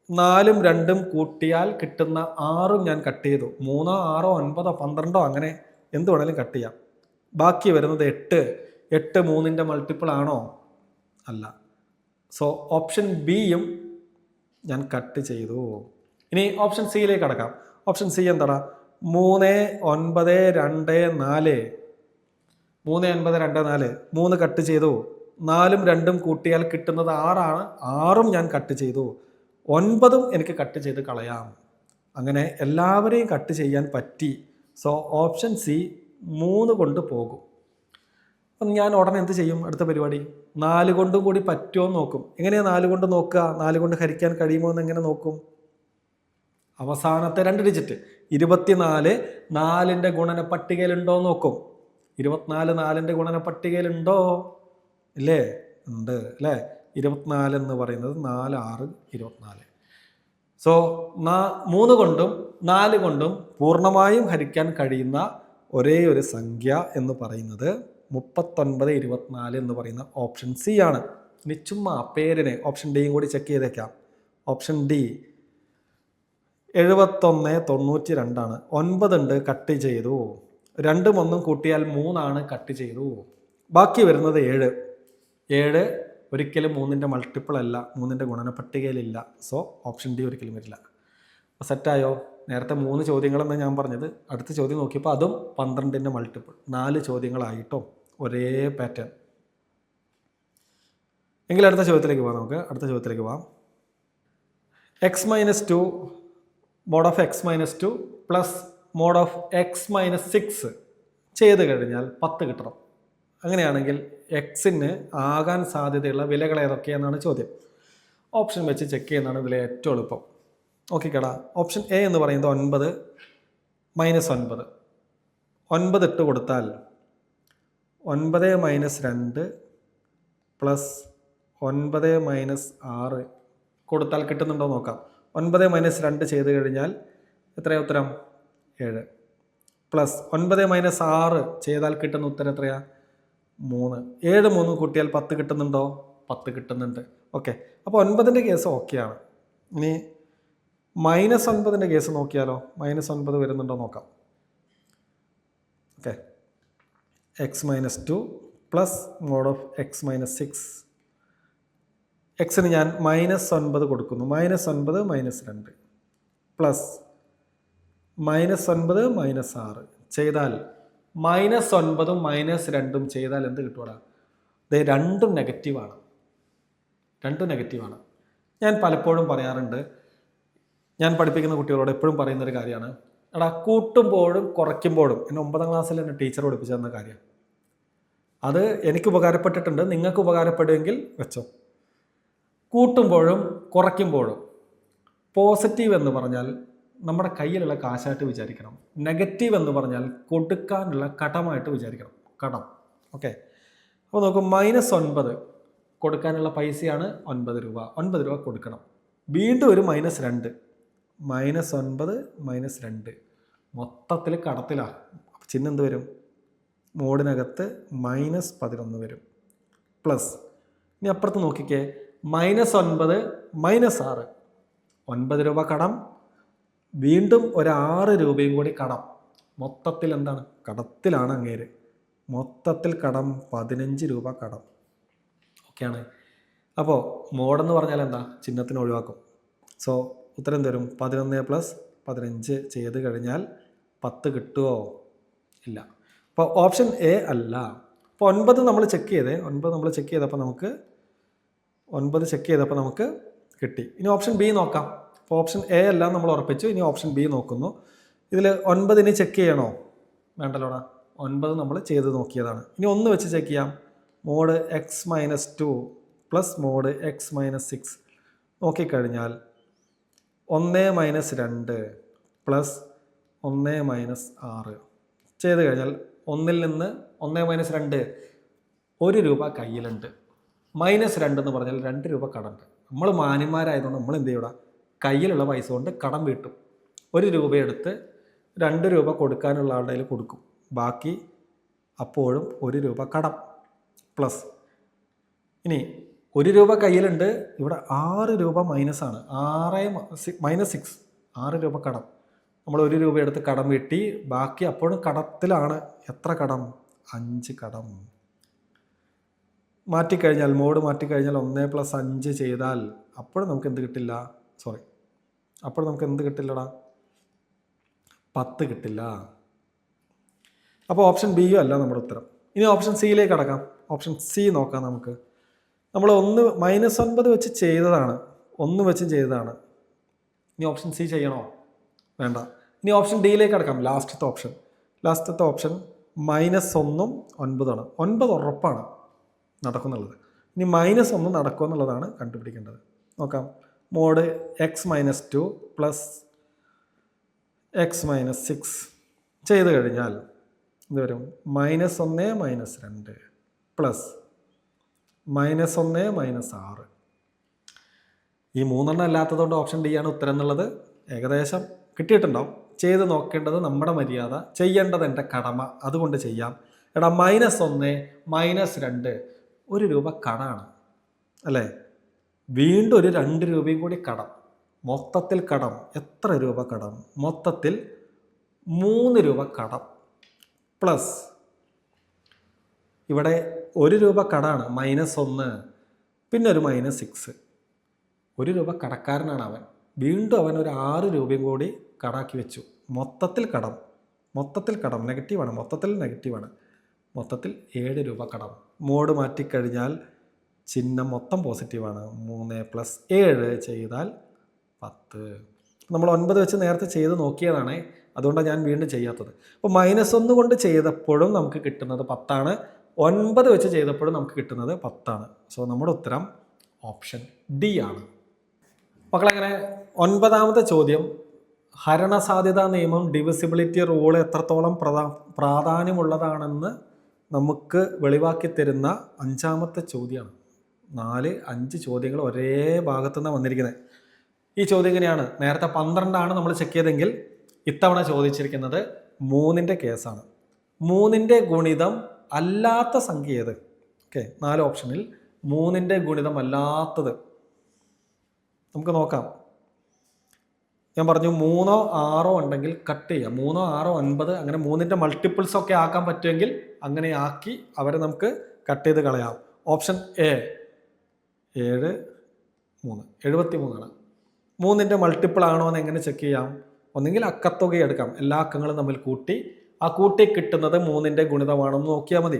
4ഉം 2ഉം കൂട്ടിയാൽ കിട്ടുന്ന 6ഉം ഞാൻ കട്ട് ചെയ്തു. 3 6 9 12 അങ്ങനെ എന്ത് വേണേലും കട്ട് ചെയ്യാം. ബാക്കി വരുന്നത് 8. 8 3ന്റെ മൾട്ടിപ്പിൾ ആണോ? അല്ല. സോ ഓപ്ഷൻ ബിയും ഞാൻ കട്ട് ചെയ്തു. ഇനി ഓപ്ഷൻ സിയിലേക്ക് കടക്കാം. ഓപ്ഷൻ സി എന്താണ്? 3 9 2 4. 3 9 2 4. 3 കട്ട് ചെയ്തു. 4ഉം 2ഉം കൂട്ടിയാൽ കിട്ടുന്നത് 6ആണ്. 6ഉം ഞാൻ കട്ട് ചെയ്തു. 9ഉം എനിക്ക് കട്ട് ചെയ്ത് കളയാം. അങ്ങനെ എല്ലാവരെയും കട്ട് ചെയ്യാൻ പറ്റി. സോ ഓപ്ഷൻ സി 3 കൊണ്ട് പോകും. അപ്പം ഞാൻ ഉടനെ എന്ത് ചെയ്യും? അടുത്ത പരിപാടി 4 കൊണ്ടും കൂടി പറ്റുമോ എന്ന് നോക്കും. എങ്ങനെയാണ് 4 കൊണ്ട് നോക്കുക? 4 കൊണ്ട് ഹരിക്കാൻ കഴിയുമോ എന്ന് എങ്ങനെ നോക്കും? അവസാനത്തെ 2 ഡിജിറ്റ് 24 4ന്റെ ഗുണന പട്ടികയിലുണ്ടോ എന്ന് നോക്കും. 24 4ന്റെ ഗുണന പട്ടികയിലുണ്ടോ? ഇല്ലേ? ഉണ്ട് അല്ലേ? 24 എന്ന് പറയുന്നത് 4 6 24. സോ 3 കൊണ്ടും 4 കൊണ്ടും പൂർണ്ണമായും ഹരിക്കാൻ കഴിയുന്ന ഒരേ ഒരു സംഖ്യ എന്ന് പറയുന്നത് 39 24 എന്ന് പറയുന്ന ഓപ്ഷൻ സി ആണ്. ഇനി ചുമ്മാ പേരിനെ ഓപ്ഷൻ ഡിയും കൂടി ചെക്ക് ചെയ്തേക്കാം. ഓപ്ഷൻ ഡി 71 92 ആണ്. 9 ഉണ്ട്, കട്ട് ചെയ്തു. 2ഉം 1ഉം കൂട്ടിയാൽ 3ആണ്, കട്ട് ചെയ്തു. ബാക്കി വരുന്നത് 7. 7 ഒരിക്കലും 3ന്റെ മൾട്ടിപ്പിൾ അല്ല, 3ന്റെ ഗുണന പട്ടികയിലില്ല. സോ ഓപ്ഷൻ ഡി ഒരിക്കലും വരില്ല. അപ്പോൾ സെറ്റായോ? നേരത്തെ 3 ചോദ്യങ്ങളെന്ന് ഞാൻ പറഞ്ഞത്. അടുത്ത ചോദ്യം നോക്കിയപ്പോൾ അതും 12ന്റെ മൾട്ടിപ്പിൾ. 4 ചോദ്യങ്ങളായിട്ടോ, ഒരേ പാറ്റേൺ. എങ്കിൽ അടുത്ത ചോദ്യത്തിലേക്ക് പോകാം. നമുക്ക് അടുത്ത ചോദ്യത്തിലേക്ക് പോകാം. x-2 mod of x-2 plus mod of x-6 ചെയ്ത് കഴിഞ്ഞാൽ 10 കിട്ടണം. അങ്ങനെയാണെങ്കിൽ എക്സിന് ആകാൻ സാധ്യതയുള്ള വിലകൾ ഏതൊക്കെയെന്നാണ് ചോദ്യം. ഓപ്ഷൻ വെച്ച് ചെക്ക് ചെയ്യുന്നതാണ് ഇതിലെ ഏറ്റവും എളുപ്പം. നോക്കിക്കടാ. ഓപ്ഷൻ എ എന്ന് പറയുന്നത് 9 -9. 9 ഇട്ട് കൊടുത്താൽ 9 - 2 പ്ലസ് 9 - 6 കൊടുത്താൽ കിട്ടുന്നുണ്ടോ നോക്കാം. 9 - 2 ചെയ്ത് കഴിഞ്ഞാൽ എത്രയാണ് ഉത്തരം? 7. പ്ലസ് 9 - 6 ചെയ്താൽ കിട്ടുന്ന ഉത്തരം എത്രയാ? 3. 7 3 കൂട്ടിയാൽ 10 കിട്ടുന്നുണ്ടോ? 10 കിട്ടുന്നുണ്ട്. ഓക്കെ, അപ്പോൾ 9ന്റെ കേസ് ഓക്കെയാണ്. ഇനി -9 കേസ് നോക്കിയാലോ? -9 വരുന്നുണ്ടോ നോക്കാം. Okay, x-2 plus mode of x-6. എക്സിന് ഞാൻ -9 കൊടുക്കുന്നു. -9 -2 പ്ലസ് -9 -6 ചെയ്താൽ -9 -2 ചെയ്താൽ എന്ത് കിട്ടുവാടാ? ഇത് രണ്ടും നെഗറ്റീവാണ്. ഞാൻ പലപ്പോഴും പറയാറുണ്ട്, ഞാൻ പഠിപ്പിക്കുന്ന കുട്ടികളോട് എപ്പോഴും പറയുന്നൊരു കാര്യമാണ്, എടാ കൂട്ടുമ്പോഴും കുറയ്ക്കുമ്പോഴും എന്നെ 9ാം ക്ലാസ്സിൽ എന്നെ ടീച്ചർ പഠിപ്പിച്ചു തന്ന കാര്യം. അത് എനിക്ക് ഉപകാരപ്പെട്ടിട്ടുണ്ട്, നിങ്ങൾക്ക് ഉപകാരപ്പെടുമെങ്കിൽ വെച്ചോ. കൂട്ടുമ്പോഴും കുറയ്ക്കുമ്പോഴും പോസിറ്റീവ് എന്ന് പറഞ്ഞാൽ നമ്മുടെ കയ്യിലുള്ള കാശായിട്ട് വിചാരിക്കണം. നെഗറ്റീവ് എന്ന് പറഞ്ഞാൽ കൊടുക്കാനുള്ള കടമായിട്ട് വിചാരിക്കണം. കടം. ഓക്കെ, അപ്പോൾ നോക്കും, -9 കൊടുക്കാനുള്ള പൈസയാണ് 9 രൂപ. 9 രൂപ കൊടുക്കണം. വീണ്ടും ഒരു -2. -9 -2 മൊത്തത്തിൽ കടത്തിലാണ്. ചിഹ്നം എന്ത് വരും? മോഡിനകത്ത് -11 വരും. പ്ലസ് ഇനി അപ്പുറത്ത് നോക്കിക്കേ, -9 -6 9 രൂപ കടം, വീണ്ടും ഒരു 6 രൂപയും കൂടി കടം. മൊത്തത്തിൽ എന്താണ്? കടത്തിലാണ് അങ്ങേര്. മൊത്തത്തിൽ കടം 15 രൂപ കടം. ഓക്കെയാണ്. അപ്പോൾ മോഡെന്ന് പറഞ്ഞാൽ എന്താ? ചിഹ്നത്തിന് ഒഴിവാക്കും. സോ ഉത്തരം തരും 11 + 15 ചെയ്ത് കഴിഞ്ഞാൽ 10 കിട്ടുമോ? ഇല്ല. അപ്പോൾ ഓപ്ഷൻ എ അല്ല. അപ്പോൾ 9 നമ്മൾ ചെക്ക് ചെയ്തപ്പോൾ നമുക്ക് കിട്ടി. ഇനി ഓപ്ഷൻ ബി നോക്കാം. അപ്പോൾ ഓപ്ഷൻ എ അല്ല നമ്മൾ ഉറപ്പിച്ചു. ഇനി ഓപ്ഷൻ ബി നോക്കുന്നു. ഇതിൽ 9 ചെക്ക് ചെയ്യണോ? വേണ്ടല്ലോടാ. 9 നമ്മൾ ചെയ്ത് നോക്കിയതാണ്. ഇനി 1 വെച്ച് ചെക്ക് ചെയ്യാം. Mode x-2 plus mode x-6 നോക്കിക്കഴിഞ്ഞാൽ 1 -2 പ്ലസ് 1 -6 ചെയ്ത് കഴിഞ്ഞാൽ 1ൽ നിന്ന് 1 -2 1 രൂപ കയ്യിലുണ്ട്. -2 എന്ന് പറഞ്ഞാൽ 2 രൂപ കടമുണ്ട്. നമ്മൾ മാന്യന്മാരായതുകൊണ്ട് നമ്മൾ എന്ത് ചെയ്യണം? കയ്യിലുള്ള പൈസ കൊണ്ട് കടം വീട്ടും. 1 രൂപ എടുത്ത് 2 രൂപ കൊടുക്കാനുള്ള ആളുടെ കയ്യിൽ കൊടുക്കും. ബാക്കി അപ്പോഴും 1 രൂപ കടം. പ്ലസ് ഇനി 1 രൂപ കയ്യിലുണ്ട്, ഇവിടെ 6 രൂപ മൈനസാണ്. -6 രൂപ കടം. നമ്മൾ 1 രൂപ എടുത്ത് കടം വീട്ടി, ബാക്കി അപ്പോഴും കടത്തിലാണ്. എത്ര കടം? 5 കടം. മാറ്റിക്കഴിഞ്ഞാൽ മോഡ് 1 + 5 ചെയ്താൽ അപ്പോഴും നമുക്ക് എന്ത് കിട്ടില്ല? അപ്പോൾ നമുക്ക് എന്ത് കിട്ടില്ലടാ? 10 കിട്ടില്ല. അപ്പോൾ ഓപ്ഷൻ ബിയും അല്ല നമ്മുടെ ഉത്തരം. ഇനി ഓപ്ഷൻ സിയിലേക്ക് കടക്കാം. ഓപ്ഷൻ സി നോക്കാം നമുക്ക്. നമ്മൾ -9 വെച്ച് ചെയ്തതാണ്, 1 വെച്ചും ചെയ്തതാണ്. ഇനി ഓപ്ഷൻ സി ചെയ്യണോ? വേണ്ട. ഇനി ഓപ്ഷൻ ഡിയിലേക്ക് കടക്കാം. ലാസ്റ്റത്തെ ഓപ്ഷൻ -1 9 9 ഉറപ്പാണ് നടക്കുന്നുള്ളത്. ഇനി -1 നടക്കുമെന്നുള്ളതാണ് കണ്ടുപിടിക്കേണ്ടത്. നോക്കാം. മോഡ് x-2 പ്ലസ് x-6 ചെയ്ത് കഴിഞ്ഞാൽ എന്ത് വരും? -1 -2 പ്ലസ് -1 -6. ഈ 3 അല്ലാത്തതുകൊണ്ട് ഓപ്ഷൻ ഡി ആണ് ഉത്തരം എന്നുള്ളത് ഏകദേശം കിട്ടിയിട്ടുണ്ടാവും. ചെയ്ത് നോക്കേണ്ടത് നമ്മുടെ മര്യാദ, ചെയ്യേണ്ടത് എൻ്റെ കടമ, അതുകൊണ്ട് ചെയ്യാം. എടാ -1 -2 1 രൂപ കടമാണ് അല്ലേ? വീണ്ടും ഒരു 2 രൂപയും കൂടി കടം. മൊത്തത്തിൽ കടം എത്ര രൂപ കടം? മൊത്തത്തിൽ 3 രൂപ കടം. പ്ലസ് ഇവിടെ 1 രൂപ കടമാണ്, -1 പിന്നെ ഒരു -6. 1 രൂപ കടക്കാരനാണ് അവൻ. വീണ്ടും അവൻ ഒരു 6 രൂപയും കൂടി കടാക്കി വെച്ചു. മൊത്തത്തിൽ കടം നെഗറ്റീവാണ്. മൊത്തത്തിൽ 7 രൂപ കടം. മോഡ് മാറ്റിക്കഴിഞ്ഞാൽ ചിഹ്നം മൊത്തം പോസിറ്റീവാണ്. 3 + 7 ചെയ്താൽ 10. നമ്മൾ 9 വെച്ച് നേരത്തെ ചെയ്ത് നോക്കിയതാണ്, അതുകൊണ്ടാണ് ഞാൻ വീണ്ടും ചെയ്യാത്തത്. അപ്പോൾ -1 കൊണ്ട് ചെയ്തപ്പോഴും നമുക്ക് കിട്ടുന്നത് 10 ആണ്. 9 വെച്ച് ചെയ്തപ്പോഴും നമുക്ക് കിട്ടുന്നത് 10 ആണ്. സോ നമ്മുടെ ഉത്തരം ഓപ്ഷൻ ഡി ആണ്. മക്കളെങ്ങനെ 9ാമത്തെ ചോദ്യം, ഹരണസാധ്യതാ നിയമം, ഡിവിസിബിലിറ്റി റൂൾ എത്രത്തോളം പ്രാധാന്യമുള്ളതാണെന്ന് നമുക്ക് വെളിവാക്കി തരുന്ന 5ാമത്തെ ചോദ്യമാണ്. 4-5 ചോദ്യങ്ങൾ ഒരേ ഭാഗത്തു നിന്നാണ് വന്നിരിക്കുന്നത്. ഈ ചോദ്യം എങ്ങനെയാണ്? നേരത്തെ 12 നമ്മൾ ചെക്ക് ചെയ്തെങ്കിൽ ഇത്തവണ ചോദിച്ചിരിക്കുന്നത് 3ന്റെ കേസാണ്. 3ന്റെ ഗുണിതം അല്ലാത്ത സംഖ്യ ഏത്? ഓക്കെ, 4 ഓപ്ഷനിൽ 3ന്റെ ഗുണിതം അല്ലാത്തത് നമുക്ക് നോക്കാം. ഞാൻ പറഞ്ഞു 3 6 ഉണ്ടെങ്കിൽ കട്ട് ചെയ്യാം. 3 6 9 അങ്ങനെ 3ന്റെ മൾട്ടിപ്പിൾസ് ഒക്കെ ആക്കാൻ പറ്റുമെങ്കിൽ അങ്ങനെ ആക്കി അവരെ നമുക്ക് കട്ട് ചെയ്ത് കളയാം. ഓപ്ഷൻ എ 7 3 73 ആണ്. 3ന്റെ മൾട്ടിപ്പിൾ ആണോ എന്ന് എങ്ങനെ ചെക്ക് ചെയ്യാം? ഒന്നെങ്കിൽ അക്കത്തുക എടുക്കാം. എല്ലാ അക്കങ്ങളും തമ്മിൽ കൂട്ടി ആ കൂട്ടി കിട്ടുന്നത് 3ന്റെ ഗുണിതമാണെന്ന് നോക്കിയാൽ മതി.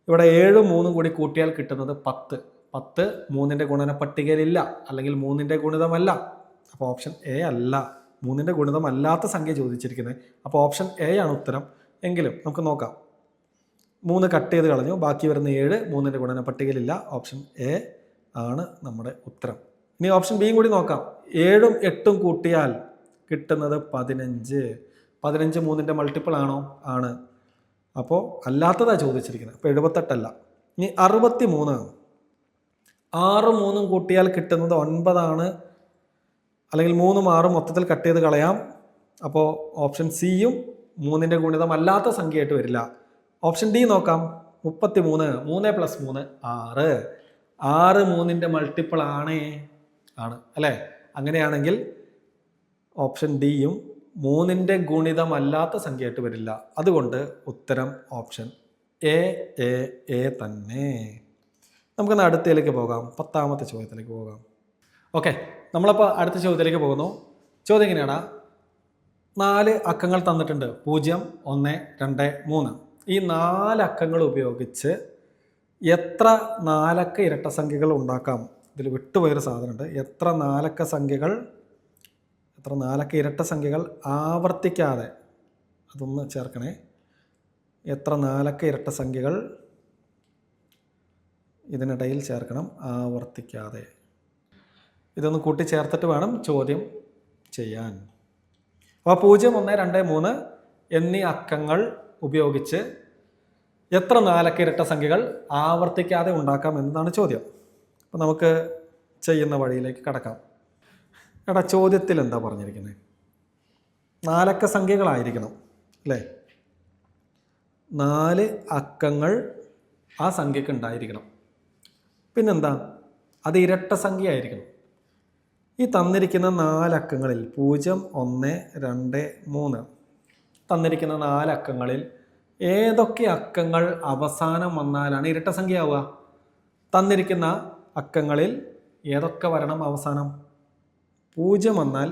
ഇവിടെ 7 3 കൂടി കൂട്ടിയാൽ കിട്ടുന്നത് 10. 10 3ന്റെ ഗുണന പട്ടികയിലില്ല, അല്ലെങ്കിൽ 3ന്റെ ഗുണിതമല്ല. അപ്പോൾ ഓപ്ഷൻ എ അല്ല, 3ന്റെ ഗുണിതമല്ലാത്ത സംഖ്യ ചോദിച്ചിരിക്കുന്നത്. അപ്പോൾ ഓപ്ഷൻ എ ആണ് ഉത്തരം. എങ്കിലും നമുക്ക് നോക്കാം. 3 കട്ട് ചെയ്ത് കളഞ്ഞു, ബാക്കി വരുന്ന 7 3ന്റെ ഗുണന പട്ടികയിലില്ല. ഓപ്ഷൻ എ ആണ് നമ്മുടെ ഉത്തരം. ഇനി ഓപ്ഷൻ ബിയും കൂടി നോക്കാം. 7ഉം 8ഉം കൂട്ടിയാൽ കിട്ടുന്നത് 15. 15 3ന്റെ മൾട്ടിപ്പിൾ ആണോ? ആണ്. അപ്പോൾ അല്ലാത്തതാണ് ചോദിച്ചിരിക്കുന്നത്. അപ്പോൾ 78 അല്ല. ഇനി 63. 6ഉം 3ഉം കൂട്ടിയാൽ കിട്ടുന്നത് 9 ആണ്, അല്ലെങ്കിൽ 3ഉം 6ഉം മൊത്തത്തിൽ കട്ട് ചെയ്ത് കളയാം. അപ്പോൾ ഓപ്ഷൻ സിയും 3ന്റെ ഗുണിതമല്ലാത്ത സംഖ്യയായിട്ട് വരില്ല. ഓപ്ഷൻ ഡി നോക്കാം. 33 3 + 3 6. 6 3ന്റെ മൾട്ടിപ്പിൾ ആണ് അല്ലേ? അങ്ങനെയാണെങ്കിൽ ഓപ്ഷൻ ഡിയും 3ന്റെ ഗുണിതമല്ലാത്ത സംഖ്യയായിട്ട് വരില്ല. അതുകൊണ്ട് ഉത്തരം ഓപ്ഷൻ എ തന്നെ. നമുക്കൊന്ന് അടുത്തതിലേക്ക് പോകാം. 10ാമത്തെ ചോദ്യത്തിലേക്ക് പോകാം. ഓക്കെ, നമ്മളപ്പോൾ അടുത്ത ചോദ്യത്തിലേക്ക് പോകുന്നു. ചോദ്യം എങ്ങനെയാണ്? 4 അക്കങ്ങൾ തന്നിട്ടുണ്ട്. 0 1 2 3. ഈ 4 അക്കങ്ങൾ ഉപയോഗിച്ച് എത്ര 4 അക്ക ഇരട്ട സംഖ്യകൾ ഉണ്ടാക്കാം? ഇതിൽ വിട്ടുപോയൊരു സാധനമുണ്ട്. എത്ര 4 അക്ക ഇരട്ട സംഖ്യകൾ ആവർത്തിക്കാതെ, അതൊന്ന് ചേർക്കണേ. എത്ര 4 അക്ക ഇരട്ട സംഖ്യകൾ ഇതിനിടയിൽ ചേർക്കണം, ആവർത്തിക്കാതെ. ഇതൊന്ന് കൂട്ടിച്ചേർത്തിട്ട് വേണം ചോദ്യം ചെയ്യാൻ. അപ്പോൾ 0 1 2 3 എന്നീ അക്കങ്ങൾ ഉപയോഗിച്ച് എത്ര 4 അക്ക ഇരട്ട സംഖ്യകൾ ആവർത്തിക്കാതെ ഉണ്ടാക്കാം എന്നതാണ് ചോദ്യം. അപ്പോൾ നമുക്ക് ചെയ്യുന്ന വഴിയിലേക്ക് കടക്കാം. എടാ, ചോദ്യത്തിൽ എന്താ പറഞ്ഞിരിക്കുന്നത്? 4 അക്ക സംഖ്യകളായിരിക്കണം അല്ലേ? 4 അക്കങ്ങൾ ആ സംഖ്യക്ക് ഉണ്ടായിരിക്കണം. പിന്നെന്താ? അത് ഇരട്ട സംഖ്യ ആയിരിക്കണം. ഈ തന്നിരിക്കുന്ന 4 അക്കങ്ങളിൽ 0 1 2 3 തന്നിരിക്കുന്ന 4 അക്കങ്ങളിൽ ഏതൊക്കെ അക്കങ്ങൾ അവസാനം വന്നാലാണ് ഇരട്ട സംഖ്യ ആവുക? തന്നിരിക്കുന്ന അക്കങ്ങളിൽ ഏതൊക്കെ വരണം അവസാനം? 0 വന്നാൽ,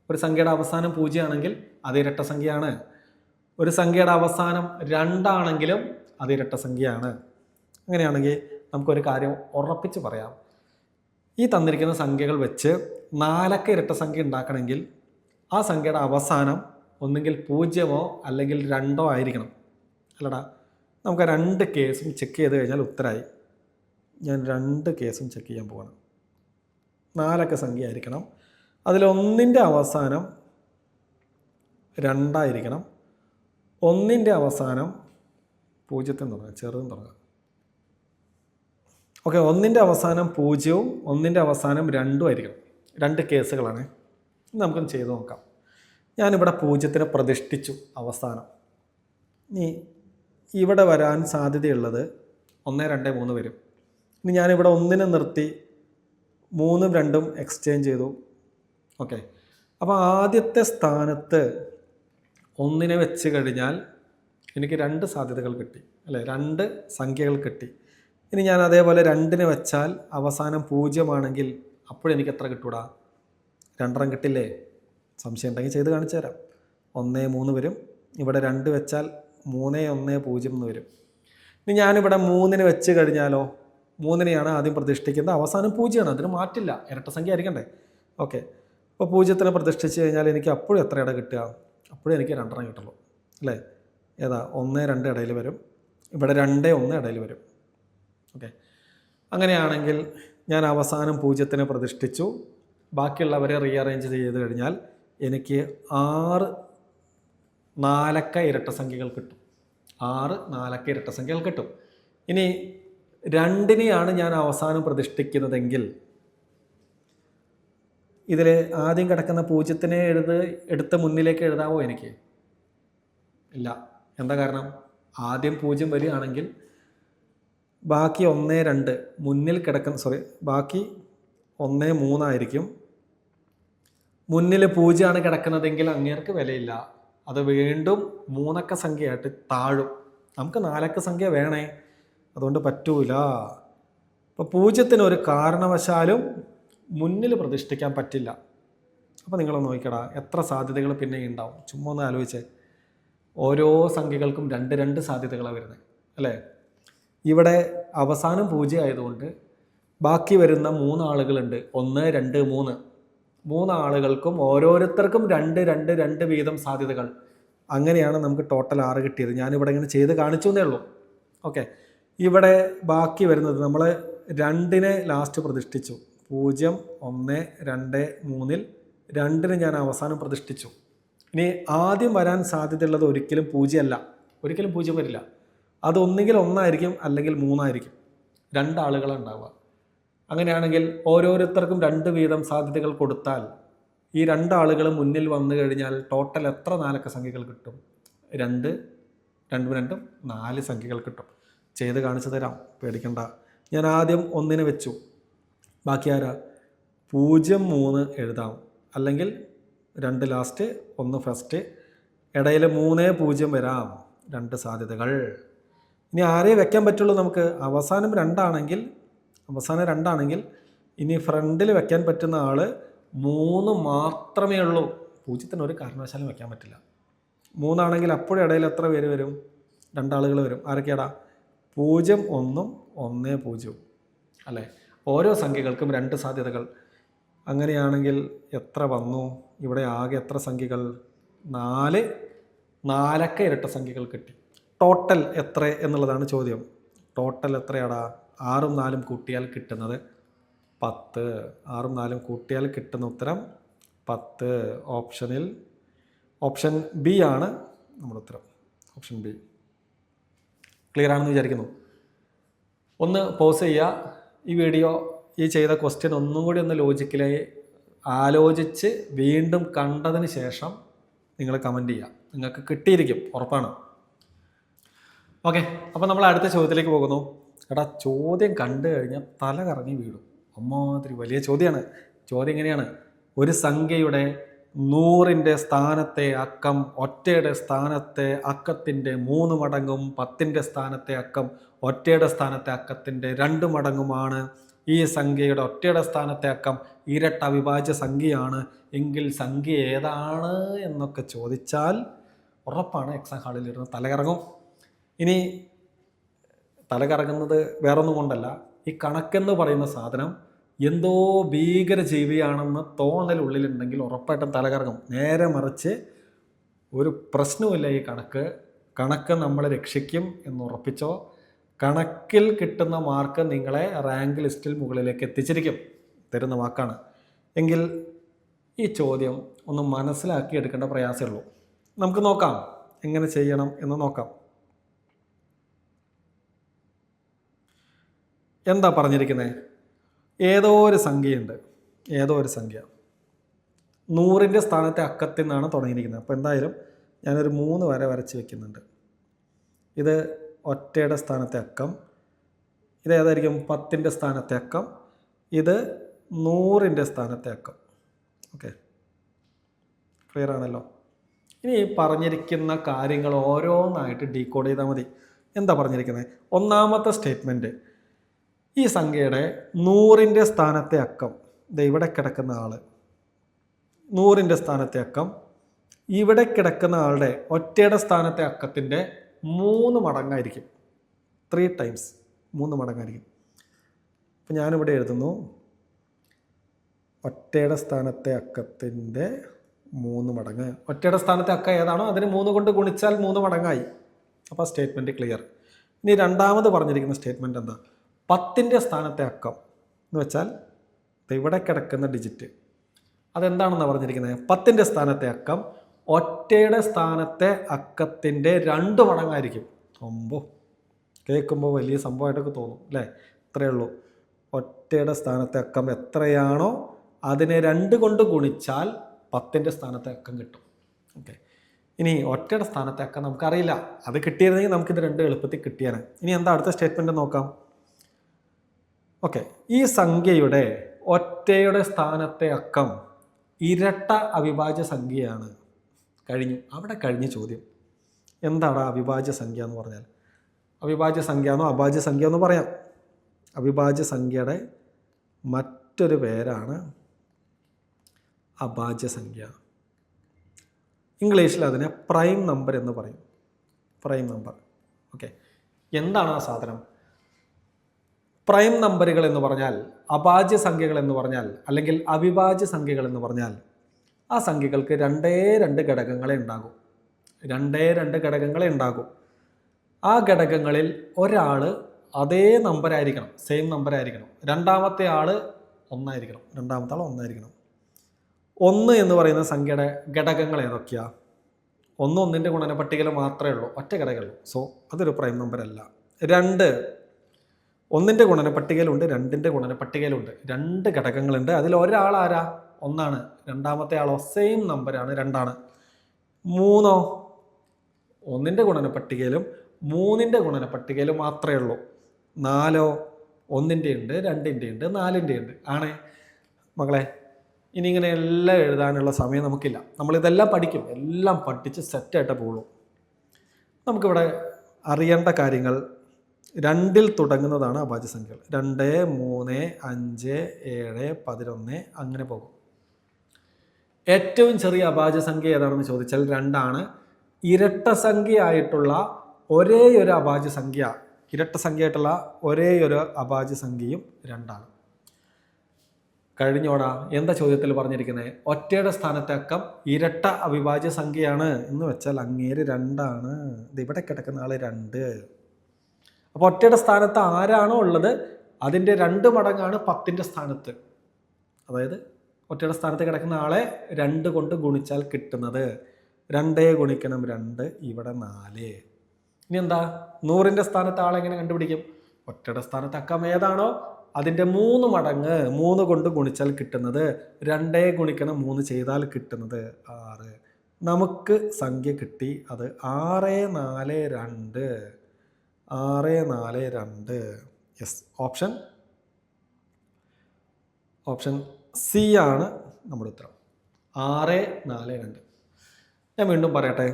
ഒരു സംഖ്യയുടെ അവസാനം 0 ആണെങ്കിൽ അത് ഇരട്ട സംഖ്യയാണ്. ഒരു സംഖ്യയുടെ അവസാനം 2 ആണെങ്കിലും അത് ഇരട്ട സംഖ്യയാണ്. അങ്ങനെയാണെങ്കിൽ നമുക്കൊരു കാര്യം ഉറപ്പിച്ച് പറയാം. ഈ തന്നിരിക്കുന്ന സംഖ്യകൾ വെച്ച് 4 അക്ക ഇരട്ട സംഖ്യ ഉണ്ടാക്കണമെങ്കിൽ ആ സംഖ്യയുടെ അവസാനം ഒന്നുകിൽ 0 അല്ലെങ്കിൽ 2 ആയിരിക്കണം. അല്ലടാ, നമുക്ക് 2 കേസും ചെക്ക് ചെയ്ത് കഴിഞ്ഞാൽ ഉത്തരമായി. ഞാൻ 2 കേസും ചെക്ക് ചെയ്യാൻ പോവാണ്. 4 അക്ക സംഖ്യ ആയിരിക്കണം. അതിലൊന്നിൻ്റെ അവസാനം 2 ആയിരിക്കണം. ഒന്നിൻ്റെ അവസാനം 0 തുടങ്ങാം, ചെറുതും തുടങ്ങാം. ഓക്കെ, ഒന്നിൻ്റെ അവസാനം 0ഉം ഒന്നിൻ്റെ അവസാനം 2ഉം ആയിരിക്കണം. 2 കേസുകളാണ്. നമുക്കൊന്ന് ചെയ്ത് നോക്കാം. ഞാനിവിടെ 0നെ പ്രതിഷ്ഠിച്ചു അവസാനം. ഇനി ഇവിടെ വരാൻ സാധ്യതയുള്ളത് 1 2 3 വരും. ഇനി ഞാനിവിടെ 1നെ നിർത്തി 3ഉം 2ഉം എക്സ്ചേഞ്ച് ചെയ്തു. ഓക്കെ, അപ്പോൾ ആദ്യത്തെ സ്ഥാനത്ത് 1നെ വെച്ച് കഴിഞ്ഞാൽ എനിക്ക് 2 സാധ്യതകൾ കിട്ടി അല്ലേ? 2 സംഖ്യകൾ കിട്ടി. ഇനി ഞാൻ അതേപോലെ 2നെ വെച്ചാൽ അവസാനം 0 ആണെങ്കിൽ അപ്പോഴെനിക്ക് എത്ര കിട്ടൂടാ? 2 കിട്ടില്ലേ? സംശയം ഉണ്ടെങ്കിൽ ചെയ്ത് കാണിച്ചു തരാം. 1 3 വരും. ഇവിടെ 2 വെച്ചാൽ 3 1 0 എന്ന് വരും. ഇനി ഞാനിവിടെ 3നെ വെച്ച് കഴിഞ്ഞാലോ? 3നെയാണ് ആദ്യം പ്രതിഷ്ഠിക്കുന്നത്, അവസാനം 0 ആണ്. അതിന് മാറ്റില്ല, ഇരട്ട സംഖ്യ ആയിരിക്കണ്ടേ? ഓക്കെ, അപ്പോൾ 0നെ പ്രതിഷ്ഠിച്ച് കഴിഞ്ഞാൽ എനിക്ക് അപ്പോഴും എത്ര ഇട കിട്ടുക? അപ്പോഴും എനിക്ക് 2 കിട്ടുള്ളൂ അല്ലേ? ഏതാ? 1 2 ഇടയിൽ വരും. ഇവിടെ 2 1 ഇടയിൽ വരും. ഓക്കെ, അങ്ങനെയാണെങ്കിൽ ഞാൻ അവസാനം 0നെ പ്രതിഷ്ഠിച്ചു. ബാക്കിയുള്ളവരെ റീഅറേഞ്ച് ചെയ്ത് കഴിഞ്ഞാൽ എനിക്ക് 6 4 അക്ക ഇരട്ട സംഖ്യകൾ കിട്ടും. 6 4 അക്ക ഇരട്ട സംഖ്യകൾ കിട്ടും. ഇനി 2നെയാണ് ഞാൻ അവസാനം പ്രതിഷ്ഠിക്കുന്നതെങ്കിൽ ഇതിൽ ആദ്യം കിടക്കുന്ന 0നെ എടുത്ത് മുന്നിലേക്ക് എഴുതാവോ എനിക്ക്? ഇല്ല. എന്താ കാരണം? ആദ്യം 0 വരികയാണെങ്കിൽ ബാക്കി 1 2 മുന്നിൽ കിടക്കുന്ന ബാക്കി 1 3 ആയിരിക്കും. മുന്നിൽ 0 കിടക്കുന്നതെങ്കിൽ അങ്ങേർക്ക് വിലയില്ല. അത് വീണ്ടും 3 അക്ക സംഖ്യയായിട്ട് താഴും. നമുക്ക് 4 അക്ക സംഖ്യ വേണേ, അതുകൊണ്ട് പറ്റൂല. അപ്പോൾ 0 ഒരു കാരണവശാലും മുന്നിൽ പ്രതിഷ്ഠിക്കാൻ പറ്റില്ല. അപ്പോൾ നിങ്ങൾ നോക്കിക്കടാ, എത്ര സാധ്യതകൾ പിന്നെ ഉണ്ടാവും. ചുമ്മാ ഒന്ന് ആലോചിച്ചേ. ഓരോ സംഖ്യകൾക്കും 2 സാധ്യതകളാണ് വരുന്നത് അല്ലേ? ഇവിടെ അവസാനം 0 ആയതുകൊണ്ട് ബാക്കി വരുന്ന 3 ആളുകളുണ്ട്. 1, 2, 3. 3 ആളുകൾക്കും ഓരോരുത്തർക്കും 2 വീതം സാധ്യതകൾ. അങ്ങനെയാണ് നമുക്ക് ടോട്ടൽ 6 കിട്ടിയത്. ഞാനിവിടെ ഇങ്ങനെ ചെയ്ത് കാണിച്ചു എന്നേ ഉള്ളൂ. ഓക്കെ, ഇവിടെ ബാക്കി വരുന്നത് നമ്മൾ 2 ലാസ്റ്റ് പ്രതിഷ്ഠിച്ചു. 0, 1, 2, 3-ൽ 2 ഞാൻ അവസാനം പ്രതിഷ്ഠിച്ചു. ഇനി ആദ്യം വരാൻ സാധ്യതയുള്ളത് ഒരിക്കലും 0 അല്ല. ഒരിക്കലും 0 വരില്ല. അത് ഒന്നുകിൽ 1 ആയിരിക്കും, അല്ലെങ്കിൽ 3 ആയിരിക്കും. 2 ആളുകളാണ് ഉണ്ടാവുക. അങ്ങനെയാണെങ്കിൽ ഓരോരുത്തർക്കും 2 വീതം സാധ്യതകൾ കൊടുത്താൽ ഈ 2 ആളുകൾ മുന്നിൽ വന്നു കഴിഞ്ഞാൽ ടോട്ടൽ എത്ര 4 അക്ക സംഖ്യകൾ കിട്ടും? 2, 2, 4 സംഖ്യകൾ കിട്ടും. ചെയ്ത് കാണിച്ചു തരാം, പേടിക്കണ്ട. ഞാൻ ആദ്യം 1 വെച്ചു. ബാക്കി ആരാ? 0, 3 എഴുതാം, അല്ലെങ്കിൽ 2 ലാസ്റ്റ്, 1 ഫസ്റ്റ്, ഇടയിൽ 3, 0 വരാം. 2 സാധ്യതകൾ. ഇനി ആരേ വെക്കാൻ പറ്റുള്ളൂ നമുക്ക്? അവസാനം 2 ആണെങ്കിൽ ഇനി ഫ്രണ്ടിൽ വെക്കാൻ പറ്റുന്ന ആൾ 3 മാത്രമേ ഉള്ളൂ. 0 ഒരു കാരണവശാലും വെക്കാൻ പറ്റില്ല. 3 ആണെങ്കിൽ അപ്പോഴും ഇടയിൽ എത്ര പേര് വരും? 2 ആളുകൾ വരും. ആരൊക്കെയാടാ? 0, 1, 1, 0 അല്ലേ? ഓരോ സംഖ്യകൾക്കും 2 സാധ്യതകൾ. അങ്ങനെയാണെങ്കിൽ എത്ര വന്നു? ഇവിടെ ആകെ എത്ര സംഖ്യകൾ? 4 അക്ക ഇരട്ട സംഖ്യകൾ കിട്ടി. ടോട്ടൽ എത്ര എന്നുള്ളതാണ് ചോദ്യം. ടോട്ടൽ എത്രയാടാ? 6ഉം 4ഉം കൂട്ടിയാൽ കിട്ടുന്നത് 10. 6ഉം 4ഉം കൂട്ടിയാൽ കിട്ടുന്ന ഉത്തരം 10. ഓപ്ഷൻ ബി ആണ് നമ്മുടെ ഉത്തരം. Option B. ക്ലിയർ ആണെന്ന് വിചാരിക്കുന്നു. ഒന്ന് പോസ് ചെയ്യുക ഈ വീഡിയോ. ഈ ചെയ്ത ക്വസ്റ്റ്യൻ ഒന്നും കൂടി ഒന്ന് ലോജിക്കലായി ആലോചിച്ച് വീണ്ടും കണ്ടതിന് ശേഷം നിങ്ങൾ കമൻറ്റ് ചെയ്യുക. നിങ്ങൾക്ക് കിട്ടിയിരിക്കും, ഉറപ്പാണ്. ഓക്കെ, അപ്പോൾ നമ്മൾ അടുത്ത ചോദ്യത്തിലേക്ക് പോകുന്നു. എടാ, ചോദ്യം കണ്ടു കഴിഞ്ഞാൽ തല കറങ്ങി വീഴും. അമ്മാതിരി വലിയ ചോദ്യമാണ്. ചോദ്യം എങ്ങനെയാണ്? ഒരു സംഖ്യയുടെ 100ന്റെ സ്ഥാനത്തെ അക്കം ഒറ്റയുടെ സ്ഥാനത്തെ അക്കത്തിൻ്റെ 3 മടങ്ങും 10ന്റെ സ്ഥാനത്തെ അക്കം ഒറ്റയുടെ സ്ഥാനത്തെ അക്കത്തിൻ്റെ 2 മടങ്ങുമാണ്. ഈ സംഖ്യയുടെ ഒറ്റയുടെ സ്ഥാനത്തെ അക്കം ഇരട്ട അവിഭാജ്യ സംഖ്യയാണ് എങ്കിൽ സംഖ്യ ഏതാണ് എന്നൊക്കെ ചോദിച്ചാൽ ഉറപ്പാണ് എക്സാം ഹാളിൽ ഇരുന്ന് തലകറങ്ങും. ഇനി തലകറങ്ങുന്നത് വേറൊന്നും കൊണ്ടല്ല, ഈ കണക്കെന്ന് പറയുന്ന സാധനം എന്തോ ഭീകര ജീവിയാണെന്ന് തോന്നലുള്ളിലുണ്ടെങ്കിൽ ഉറപ്പായിട്ടും തലകറങ്ങും. നേരെ മറിച്ച് ഒരു പ്രശ്നവുമില്ല. ഈ കണക്ക് നമ്മളെ രക്ഷിക്കും എന്ന് ഉറപ്പിച്ചോ. കണക്കിൽ കിട്ടുന്ന മാർക്ക് നിങ്ങളെ റാങ്ക് ലിസ്റ്റിൽ മുകളിലേക്ക് എത്തിച്ചിരിക്കും. തരുന്ന വാക്കാണ്. എങ്കിൽ ഈ ചോദ്യം ഒന്ന് മനസ്സിലാക്കി എടുക്കേണ്ട പ്രയാസമേ ഉള്ളൂ. നമുക്ക് നോക്കാം എങ്ങനെ ചെയ്യണം എന്ന് നോക്കാം. എന്താ പറഞ്ഞിരിക്കുന്നത്? ഏതോ ഒരു സംഖ്യയുണ്ട്. ഏതോ ഒരു സംഖ്യ 100ന്റെ സ്ഥാനത്തെ അക്കത്തിൽ നിന്നാണ് തുടങ്ങിയിരിക്കുന്നത്. അപ്പോൾ എന്തായാലും ഞാനൊരു 3 വര വരച്ച് വെക്കുന്നുണ്ട്. ഇത് ഒറ്റയുടെ സ്ഥാനത്തെ അക്കം. ഇത് ഏതായിരിക്കും? 10ന്റെ സ്ഥാനത്തെ അക്കം. ഇത് 100ന്റെ സ്ഥാനത്തെ അക്കം. ഓക്കെ, ക്ലിയർ ആണല്ലോ. ഇനി പറഞ്ഞിരിക്കുന്ന കാര്യങ്ങൾ ഓരോന്നായിട്ട് ഡീകോഡ് ചെയ്താൽ മതി. എന്താ പറഞ്ഞിരിക്കുന്നത്? ഒന്നാമത്തെ സ്റ്റേറ്റ്മെൻറ്റ്, ഈ സംഖ്യയുടെ 100ന്റെ സ്ഥാനത്തെ അക്കം, ഇത് ഇവിടെ കിടക്കുന്ന ആൾ 100ന്റെ സ്ഥാനത്തെ അക്കം ഇവിടെ കിടക്കുന്ന ആളുടെ ഒറ്റയുടെ സ്ഥാനത്തെ അക്കത്തിൻ്റെ 3 മടങ്ങായിരിക്കും. 3 ടൈംസ് 3 മടങ്ങായിരിക്കും. അപ്പം ഞാനിവിടെ എഴുതുന്നു ഒറ്റയുടെ സ്ഥാനത്തെ അക്കത്തിൻ്റെ 3 മടങ്ങ്. ഒറ്റയുടെ സ്ഥാനത്തെ അക്കം ഏതാണോ അതിന് 3 കൊണ്ട് ഗുണിച്ചാൽ 3 മടങ്ങായി. അപ്പോൾ സ്റ്റേറ്റ്മെൻറ്റ് ക്ലിയർ. ഇനി രണ്ടാമത് പറഞ്ഞിരിക്കുന്ന സ്റ്റേറ്റ്മെൻറ്റ് എന്താ? 10ന്റെ സ്ഥാനത്തെ അക്കം എന്ന് വെച്ചാൽ ഇവിടെ കിടക്കുന്ന ഡിജിറ്റ് അതെന്താണെന്നാണ് പറഞ്ഞിരിക്കുന്നത്? 10ന്റെ സ്ഥാനത്തെ അക്കം ഒറ്റയുടെ സ്ഥാനത്തെ അക്കത്തിൻ്റെ 2 മടങ്ങായിരിക്കും. കേൾക്കുമ്പോൾ വലിയ സംഭവമായിട്ടൊക്കെ തോന്നും അല്ലേ? ഇത്രയേ ഉള്ളൂ. ഒറ്റയുടെ സ്ഥാനത്തെ അക്കം എത്രയാണോ അതിനെ 2 കൊണ്ട് ഗുണിച്ചാൽ 10ന്റെ സ്ഥാനത്തെ അക്കം കിട്ടും. ഓക്കെ, ഇനി ഒറ്റയുടെ സ്ഥാനത്തെ അക്കം നമുക്കറിയില്ല. അത് കിട്ടിയിരുന്നെങ്കിൽ നമുക്കിത് 2 എളുപ്പത്തിൽ കിട്ടിയാണ്. ഇനി എന്താ അടുത്ത സ്റ്റേറ്റ്മെൻറ്റ് നോക്കാം. ഓക്കെ, ഈ സംഖ്യയുടെ ഒറ്റയുടെ സ്ഥാനത്തെ അക്കം ഇരട്ട അവിഭാജ്യ സംഖ്യയാണ്. കഴിഞ്ഞു, അവിടെ കഴിഞ്ഞ ചോദ്യം. എന്താണ് അവിഭാജ്യ സംഖ്യ എന്ന് പറഞ്ഞാൽ? അവിഭാജ്യ സംഖ്യ എന്നോ അഭാജ്യ സംഖ്യ എന്ന് പറയാം. അവിഭാജ്യ സംഖ്യയുടെ മറ്റൊരു പേരാണ് അഭാജ്യ സംഖ്യ. ഇംഗ്ലീഷിൽ അതിനെ പ്രൈം നമ്പർ എന്ന് പറയും. Prime number. ഓക്കെ, എന്താണ് ആ സാധനം? പ്രൈം നമ്പറുകൾ എന്ന് പറഞ്ഞാൽ, അഭാജ്യ സംഖ്യകൾ എന്ന് പറഞ്ഞാൽ, അല്ലെങ്കിൽ അവിഭാജ്യ സംഖ്യകൾ എന്ന് പറഞ്ഞാൽ, ആ സംഖ്യകൾക്ക് രണ്ടേ രണ്ട് ഘടകങ്ങളെ ഉണ്ടാകും. ആ ഘടകങ്ങളിൽ ഒരാൾ അതേ നമ്പറായിരിക്കണം, സെയിം നമ്പറായിരിക്കണം. രണ്ടാമത്തെ ആൾ ഒന്നായിരിക്കണം. 1 എന്ന് പറയുന്ന സംഖ്യയുടെ ഘടകങ്ങൾ ഏതൊക്കെയാണ്? 1 1ൻ്റെ ഗുണനപ്പട്ടികയിൽ മാത്രമേ ഉള്ളൂ, ഒറ്റ ഘടകമുള്ളൂ. സോ അതൊരു പ്രൈം നമ്പർ അല്ല. 2 1ൻ്റെ ഗുണനപ്പട്ടികയിലുണ്ട്, 2ൻ്റെ ഗുണനപ്പട്ടികയിലുണ്ട്. 2 ഘടകങ്ങളുണ്ട്. അതിൽ ഒരാൾ ആരാ? 1 രണ്ടാമത്തെ ആളോ സെയിം നമ്പറാണ്, 2. 3 1ൻ്റെ ഗുണനപ്പട്ടികയിലും 3ൻ്റെ ഗുണനപ്പട്ടികയിലും മാത്രമേ ഉള്ളൂ. 4 1ൻ്റെ ഉണ്ട്, 2ൻ്റെ ഉണ്ട്, 4ൻ്റെ ഉണ്ട്. ആണേ മകളെ, ഇനി ഇങ്ങനെ എല്ലാം എഴുതാനുള്ള സമയം നമുക്കില്ല. നമ്മളിതെല്ലാം പഠിക്കും, എല്ലാം പഠിച്ച് സെറ്റായിട്ട് പോകുള്ളൂ. നമുക്കിവിടെ അറിയേണ്ട കാര്യങ്ങൾ 2ൽ തുടങ്ങുന്നതാണ് അഭാജ്യ സംഖ്യകൾ. 2 3 5 7 11 അങ്ങനെ പോകും. ഏറ്റവും ചെറിയ അഭാജ്യ സംഖ്യ ഏതാണെന്ന് ചോദിച്ചാൽ 2 ഇരട്ട സംഖ്യയായിട്ടുള്ള ഒരേ ഒരു അഭാജ്യ സംഖ്യയും 2. കഴിഞ്ഞോടാ, എന്താ ചോദ്യത്തിൽ പറഞ്ഞിരിക്കുന്നത്? ഒറ്റയുടെ സ്ഥാനത്തെ അക്കം ഇരട്ട അവിഭാജ്യ സംഖ്യയാണ് എന്ന് വെച്ചാൽ അങ്ങേര് 2. ഇത് ഇവിടെ കിടക്കുന്ന ആള് 2. അപ്പോൾ ഒറ്റയുടെ സ്ഥാനത്ത് ആരാണോ ഉള്ളത് അതിൻ്റെ 2 മടങ്ങാണ് 10ൻ്റെ സ്ഥാനത്ത്. അതായത് ഒറ്റയുടെ സ്ഥാനത്ത് കിടക്കുന്ന ആളെ 2 കൊണ്ട് ഗുണിച്ചാൽ കിട്ടുന്നത് 2 ഗുണിക്കണം 2, ഇവിടെ 4. ഇനി എന്താ, 100ൻ്റെ സ്ഥാനത്ത് ആളെങ്ങനെ കണ്ടുപിടിക്കും? ഒറ്റയുടെ സ്ഥാനത്ത് അക്കം ഏതാണോ അതിൻ്റെ 3 മടങ്ങ് 3 കൊണ്ട് ഗുണിച്ചാൽ കിട്ടുന്നത് 2 ഗുണിക്കണം 3 ചെയ്താൽ കിട്ടുന്നത് 6. നമുക്ക് സംഖ്യ കിട്ടി. അത് 642. 642. യെസ്, ഓപ്ഷൻ സി ആണ് നമ്മുടെ ഉത്തരം. 642. ഞാൻ വീണ്ടും പറയട്ടെ,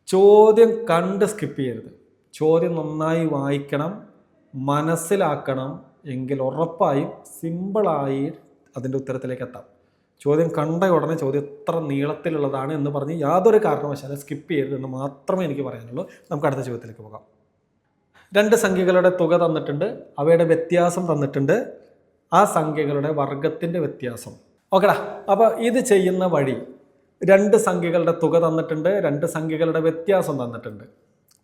ചോദ്യം കണ്ട് സ്കിപ്പ് ചെയ്യരുത്. ചോദ്യം നന്നായി വായിക്കണം, മനസ്സിലാക്കണം. എങ്കിൽ ഉറപ്പായും സിമ്പിളായി അതിൻ്റെ ഉത്തരത്തിലേക്ക് എത്താം. ചോദ്യം കണ്ട ഉടനെ ചോദ്യം എത്ര നീളത്തിലുള്ളതാണ് എന്ന് പറഞ്ഞ് യാതൊരു കാരണവശാലും സ്കിപ്പ് ചെയ്യരുത് എന്ന് മാത്രമേ എനിക്ക് പറയാനുള്ളൂ. നമുക്ക് അടുത്ത ചോദ്യത്തിലേക്ക് പോകാം. 2 സംഖ്യകളുടെ തുക തന്നിട്ടുണ്ട്, അവയുടെ വ്യത്യാസം തന്നിട്ടുണ്ട്, ആ സംഖ്യകളുടെ വർഗത്തിൻ്റെ വ്യത്യാസം. ഓക്കെടാ, അപ്പോൾ ഇത് ചെയ്യുന്ന വഴി, 2 സംഖ്യകളുടെ തുക തന്നിട്ടുണ്ട്, 2 സംഖ്യകളുടെ വ്യത്യാസം തന്നിട്ടുണ്ട്.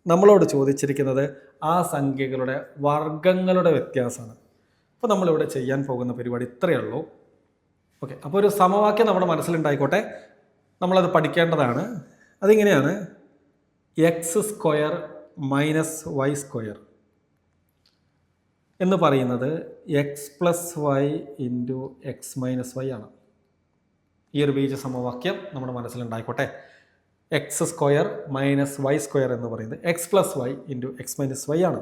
നമ്മളോട് ചോദിച്ചിരിക്കുന്നത് ആ സംഖ്യകളുടെ വർഗങ്ങളുടെ വ്യത്യാസമാണ്. അപ്പോൾ നമ്മളിവിടെ ചെയ്യാൻ പോകുന്ന പരിപാടി ഇത്രയേ ഉള്ളൂ. ഓക്കെ, അപ്പോൾ ഒരു സമവാക്യം നമ്മുടെ മനസ്സിലുണ്ടായിക്കോട്ടെ, നമ്മളത് പഠിക്കേണ്ടതാണ്. അതിങ്ങനെയാണ്: x² മൈനസ് y² എന്ന് പറയുന്നത് x+y ഇൻറ്റു x-y ആണ്. ഈ ഒരു ബീജ സമവാക്യം നമ്മുടെ മനസ്സിലുണ്ടായിക്കോട്ടെ. x² മൈനസ് y² എന്ന് പറയുന്നത് x+y ഇൻറ്റു x-y ആണ്.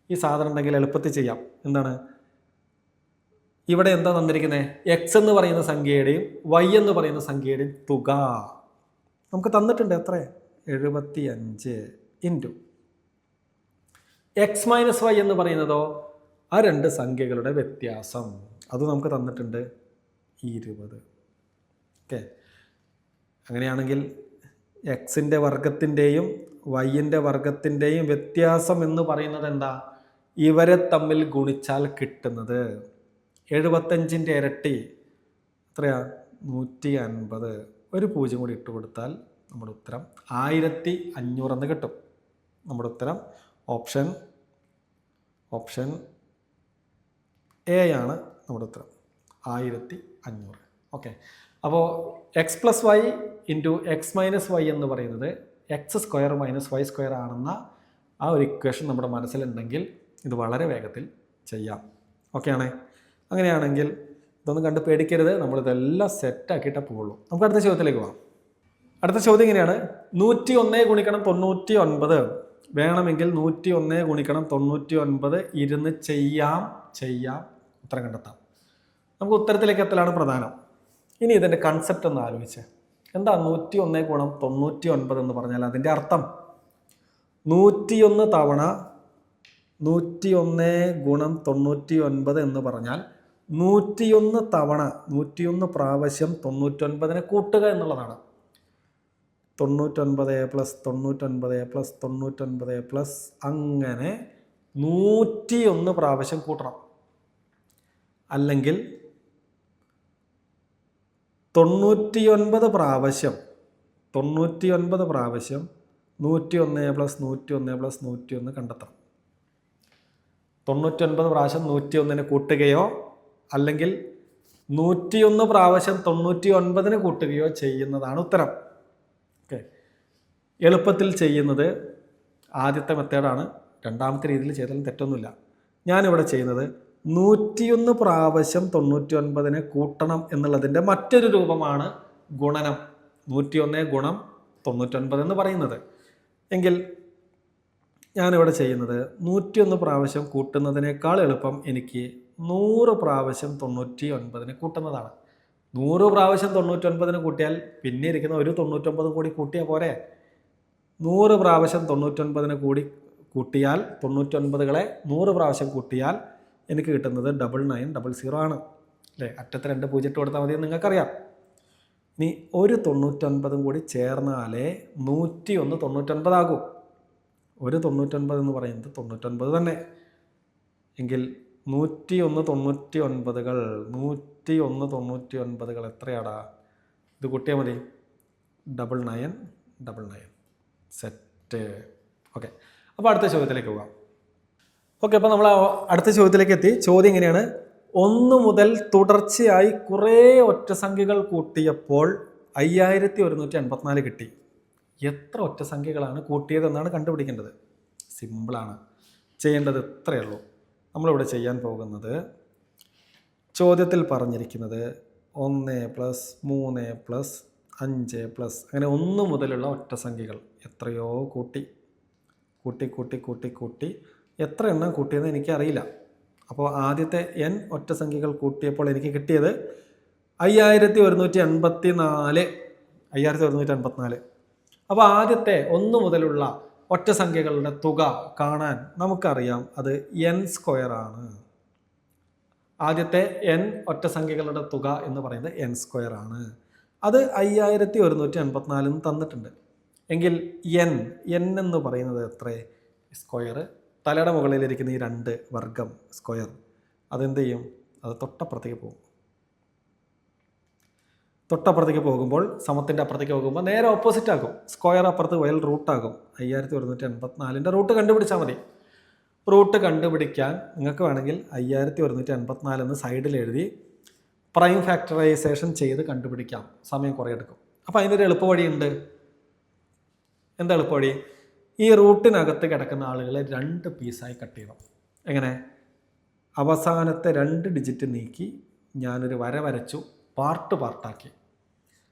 ഈ സാധനം ഉണ്ടെങ്കിൽ എളുപ്പത്തിൽ ചെയ്യാം. എന്താണ് ഇവിടെ എന്താ തന്നിരിക്കുന്നത്? x എന്ന് പറയുന്ന സംഖ്യയുടെയും y എന്ന് പറയുന്ന സംഖ്യയുടെയും തുക നമുക്ക് തന്നിട്ടുണ്ട്. എത്ര? 75 ഇൻറ്റു x-y എന്ന് പറയുന്നതോ ആ 2 സംഖ്യകളുടെ വ്യത്യാസം, അത് നമുക്ക് തന്നിട്ടുണ്ട് 20. ഓക്കെ, അങ്ങനെയാണെങ്കിൽ എക്സിൻ്റെ വർഗത്തിൻ്റെയും വൈൻ്റെ വർഗത്തിൻ്റെയും വ്യത്യാസം എന്ന് പറയുന്നത് എന്താ? ഇവരെ തമ്മിൽ ഗുണിച്ചാൽ കിട്ടുന്നത് 75ൻ്റെ ഇരട്ടി എത്രയാ? 150. ഒരു 0 കൂടി ഇട്ട് കൊടുത്താൽ നമ്മുടെ ഉത്തരം 1500 എന്ന് കിട്ടും. നമ്മുടെ ഉത്തരം ഓപ്ഷൻ എ ആണ് നമ്മുടെ ഉത്തരം, 1500. ഓക്കെ, അപ്പോൾ x+y ഇൻറ്റു x-y എന്ന് പറയുന്നത് x² മൈനസ് y² ആണെന്ന ആ ഒരു ഇക്വേഷൻ നമ്മുടെ മനസ്സിലുണ്ടെങ്കിൽ ഇത് വളരെ വേഗത്തിൽ ചെയ്യാം. ഓക്കെ ആണേ? അങ്ങനെയാണെങ്കിൽ ഇതൊന്നും കണ്ട് പേടിക്കരുത്, നമ്മളിതെല്ലാം സെറ്റാക്കിയിട്ടേ പോവുള്ളൂ. നമുക്ക് അടുത്ത ചോദ്യത്തിലേക്ക് പോകാം. അടുത്ത ചോദ്യം ഇങ്ങനെയാണ്: 101 ഗുണിക്കണം 99 വേണമെങ്കിൽ 101 ഗുണിക്കണം 99 ഇരുന്ന് ചെയ്യാം, ഉത്തരം കണ്ടെത്താം. നമുക്ക് ഉത്തരത്തിലേക്ക് എത്തലാണ് പ്രധാനം. ഇനി ഇതിൻ്റെ കൺസെപ്റ്റ് ഒന്ന് ആലോചിച്ച്. എന്താ 101 ഗുണം 99 എന്ന് പറഞ്ഞാൽ അതിൻ്റെ അർത്ഥം? 101 തവണ 101 ഗുണം 99 എന്ന് പറഞ്ഞാൽ 101 തവണ 101 പ്രാവശ്യം 99 കൂട്ടുക എന്നുള്ളതാണ്. 99 പ്ലസ് 99 പ്ലസ് 99 പ്ലസ് അങ്ങനെ 101 പ്രാവശ്യം കൂട്ടണം. അല്ലെങ്കിൽ 99 പ്രാവശ്യം 101 പ്ലസ് 101 പ്ലസ് 101 കണ്ടെത്തണം. 99 പ്രാവശ്യം 101 കൂട്ടുകയോ അല്ലെങ്കിൽ 101 പ്രാവശ്യം 99 കൂട്ടുകയോ ചെയ്യുന്നതാണ് ഉത്തരം. ഓക്കെ, എളുപ്പത്തിൽ ചെയ്യുന്നത് ആദ്യത്തെ മെത്തേഡാണ്. രണ്ടാമത്തെ രീതിയിൽ ചെയ്താലും തെറ്റൊന്നുമില്ല. ഞാനിവിടെ ചെയ്യുന്നത് 101 പ്രാവശ്യം 99 കൂട്ടണം എന്നുള്ളതിൻ്റെ മറ്റൊരു രൂപമാണ് ഗുണനം. 101 ഗുണം 99 എന്ന് പറയുന്നത്. എങ്കിൽ ഞാനിവിടെ ചെയ്യുന്നത് 101 പ്രാവശ്യം കൂട്ടുന്നതിനേക്കാൾ എളുപ്പം എനിക്ക് 100 പ്രാവശ്യം 99 കൂട്ടുന്നതാണ്. 100 പ്രാവശ്യം 99 കൂട്ടിയാൽ പിന്നെ ഇരിക്കുന്ന ഒരു 99 കൂടി കൂട്ടിയാൽ പോരെ. 100 പ്രാവശ്യം 99 കൂടി കൂട്ടിയാൽ 99കളെ 100 പ്രാവശ്യം കൂട്ടിയാൽ എനിക്ക് കിട്ടുന്നത് 9900 ആണ് അല്ലേ. അറ്റത്ത് 2 0 കൊടുത്താൽ മതി എന്ന് നിങ്ങൾക്കറിയാം. ഇനി ഒരു 99 കൂടി ചേർന്നാലേ 101 99 ആകും. ഒരു 99 എന്ന് പറയുന്നത് 99 തന്നെ. എങ്കിൽ 101 99കൾ എത്രയാടാ? ഇത് കൂട്ടിയാൽ മതി. 9999 സെറ്റ്. ഓക്കെ, അപ്പോൾ അടുത്ത ചോദ്യത്തിലേക്ക് പോകാം. ഓക്കെ, അപ്പോൾ നമ്മൾ അടുത്ത ചോദ്യത്തിലേക്ക് എത്തി. ചോദ്യം ഇങ്ങനെയാണ്: 1 മുതൽ തുടർച്ചയായി കുറേ ഒറ്റസംഖ്യകൾ കൂട്ടിയപ്പോൾ 5184 കിട്ടി. എത്ര ഒറ്റസംഖ്യകളാണ് കൂട്ടിയതെന്നാണ് കണ്ടുപിടിക്കേണ്ടത്. സിമ്പിളാണ്, ചെയ്യേണ്ടത് ഇത്രയേ ഉള്ളൂ. നമ്മളിവിടെ ചെയ്യാൻ പോകുന്നത് ചോദ്യത്തിൽ പറഞ്ഞിരിക്കുന്നത് 1 പ്ലസ് 3 പ്ലസ് 5 പ്ലസ് അങ്ങനെ 1 മുതലുള്ള ഒറ്റസംഖ്യകൾ എത്രയോ കൂട്ടി കൂട്ടി കൂട്ടി കൂട്ടി കൂട്ടി എത്ര എണ്ണം കൂട്ടിയെന്ന് എനിക്കറിയില്ല. അപ്പോൾ ആദ്യത്തെ n ഒറ്റസംഖ്യകൾ കൂട്ടിയപ്പോൾ എനിക്ക് കിട്ടിയത് 5184. അപ്പോൾ ആദ്യത്തെ 1 മുതലുള്ള ഒറ്റസംഖ്യകളുടെ തുക കാണാൻ നമുക്കറിയാം, അത് n² ആണ്. ആദ്യത്തെ n ഒറ്റസംഖ്യകളുടെ തുക എന്ന് പറയുന്നത് n² ആണ്. അത് 5184 തന്നിട്ടുണ്ട്. എങ്കിൽ n എന്ന് പറയുന്നത് എത്ര? സ്ക്വയർ. തലയുടെ മുകളിലിരിക്കുന്ന ഈ 2 വർഗം സ്ക്വയർ. അതെന്ത് ചെയ്യും? അത് തൊട്ടപ്പുറത്തേക്ക് പോകും. തൊട്ടപ്പുറത്തേക്ക് പോകുമ്പോൾ, സമത്തിൻ്റെ അപ്പുറത്തേക്ക് പോകുമ്പോൾ നേരെ ഓപ്പോസിറ്റ് ആകും. സ്ക്വയർ അപ്പുറത്ത് പോയാൽ റൂട്ടാകും. 5184ൻ്റെ റൂട്ട് കണ്ടുപിടിച്ചാൽ മതി. റൂട്ട് കണ്ടുപിടിക്കാൻ നിങ്ങൾക്ക് വേണമെങ്കിൽ 5184 എന്ന് സൈഡിൽ എഴുതി പ്രൈം ഫാക്ടറൈസേഷൻ ചെയ്ത് കണ്ടുപിടിക്കാം. സമയം കുറേ എടുക്കും. അപ്പോൾ അതിനൊരു എളുപ്പവഴിയുണ്ട്. എന്താ എളുപ്പവഴി? ഈ റൂട്ടിനകത്ത് കിടക്കുന്ന ആളുകളെ 2 പീസായി കട്ട് ചെയ്യണം. എങ്ങനെ? അവസാനത്തെ 2 ഡിജിറ്റ് നീക്കി ഞാനൊരു വര വരച്ചു, പാർട്ടാക്കി.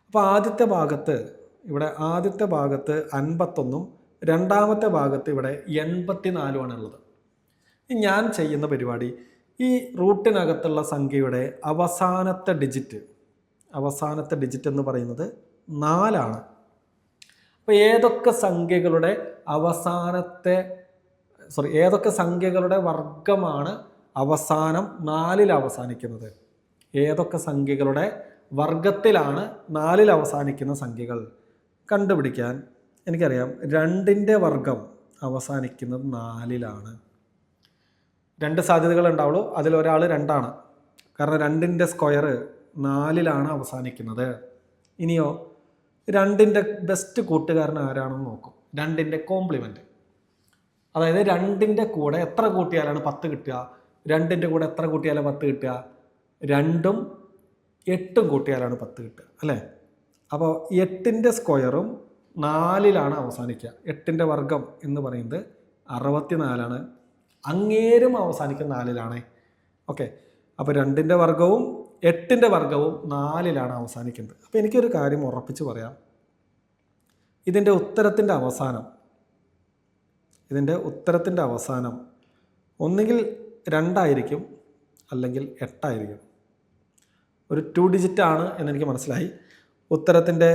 അപ്പോൾ ആദ്യത്തെ ഭാഗത്ത് 51ഉം രണ്ടാമത്തെ ഭാഗത്ത് ഇവിടെ 84 ഉള്ളത്. ഞാൻ ചെയ്യുന്ന പരിപാടി, ഈ റൂട്ടിനകത്തുള്ള സംഖ്യയുടെ അവസാനത്തെ ഡിജിറ്റ് എന്ന് പറയുന്നത് 4 ആണ്. അപ്പോൾ ഏതൊക്കെ സംഖ്യകളുടെ വർഗമാണ് അവസാനം 4ൽ അവസാനിക്കുന്നത്? ഏതൊക്കെ സംഖ്യകളുടെ വർഗത്തിലാണ് 4ൽ അവസാനിക്കുന്ന സംഖ്യകൾ കണ്ടുപിടിക്കാൻ എനിക്കറിയാം. 2ൻ്റെ വർഗം അവസാനിക്കുന്നത് 4ലാണ്. 2 സാധ്യതകൾ ഉണ്ടാവുള്ളൂ. അതിലൊരാൾ 2 ആണ്. കാരണം 2ൻ്റെ സ്ക്വയർ 4ലാണ് അവസാനിക്കുന്നത്. ഇനിയോ 2ൻ്റെ ബെസ്റ്റ് കൂട്ടുകാരൻ ആരാണെന്ന് നോക്കും. 2ൻ്റെ കോംപ്ലിമെൻറ്റ്, അതായത് 2ൻ്റെ കൂടെ എത്ര കൂട്ടിയാലാണ് 10 കിട്ടുക? 2ൻ്റെ കൂടെ എത്ര കൂട്ടിയാലാണ് 10 കിട്ടുക? 2ഉം 8ഉം കൂട്ടിയാലാണ് 10 കിട്ടുക അല്ലേ? അപ്പോൾ 8ൻ്റെ സ്ക്വയറും 4ലാണ് അവസാനിക്കുക. 8ൻ്റെ വർഗം എന്ന് പറയുന്നത് 64ആണ്. അങ്ങേരും അവസാനിക്കുന്ന 4ലാണ്. ഓക്കെ, അപ്പോൾ 2ൻ്റെ വർഗവും 8ൻ്റെ വർഗവും 4ലാണ് അവസാനിക്കുന്നത്. അപ്പോൾ എനിക്കൊരു കാര്യം ഉറപ്പിച്ച് പറയാം, ഇതിൻ്റെ ഉത്തരത്തിൻ്റെ അവസാനം ഒന്നുകിൽ 2 ആയിരിക്കും, അല്ലെങ്കിൽ 8 ആയിരിക്കും. ഒരു 2 ഡിജിറ്റ് ആണ് എന്നെനിക്ക് മനസ്സിലായി. ഉത്തരത്തിൻ്റെ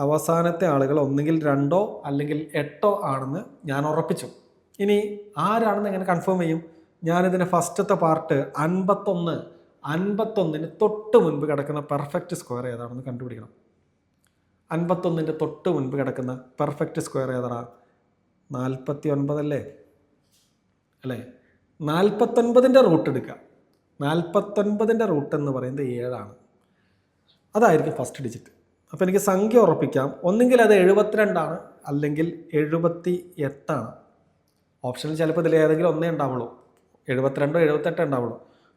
അവസാനത്തെ ആളുകൾ ഒന്നുകിൽ 2 അല്ലെങ്കിൽ 8 ആണെന്ന് ഞാൻ ഉറപ്പിച്ചു. ഇനി ആരാണെന്ന് എങ്ങനെ കൺഫേം ചെയ്യും? ഞാനിതിൻ്റെ ഫസ്റ്റത്തെ പാർട്ട് 51ന് തൊട്ട് മുൻപ് കിടക്കുന്ന പെർഫെക്റ്റ് സ്ക്വയർ ഏതാണെന്ന് കണ്ടുപിടിക്കണം. 51ൻ്റെ തൊട്ട് മുൻപ് കിടക്കുന്ന പെർഫെക്റ്റ് സ്ക്വയർ ഏതാ? 49 അല്ലേ? 49ൻ്റെ റൂട്ട് എടുക്കുക. 49ൻ്റെ റൂട്ട് എന്ന് പറയുന്നത് 7 ആണ്. അതായിരിക്കും ഫസ്റ്റ് ഡിജിറ്റ്. അപ്പോൾ എനിക്ക് സംഖ്യ ഉറപ്പിക്കാം. ഒന്നുകിൽ അത് 72 ആണ്, അല്ലെങ്കിൽ 78 ആണ്. ഓപ്ഷനിൽ ചിലപ്പോൾ ഇതിൽ ഏതെങ്കിലും ഒന്നേ ഉണ്ടാവുള്ളൂ. 72 78 ഉണ്ടാവുള്ളൂ.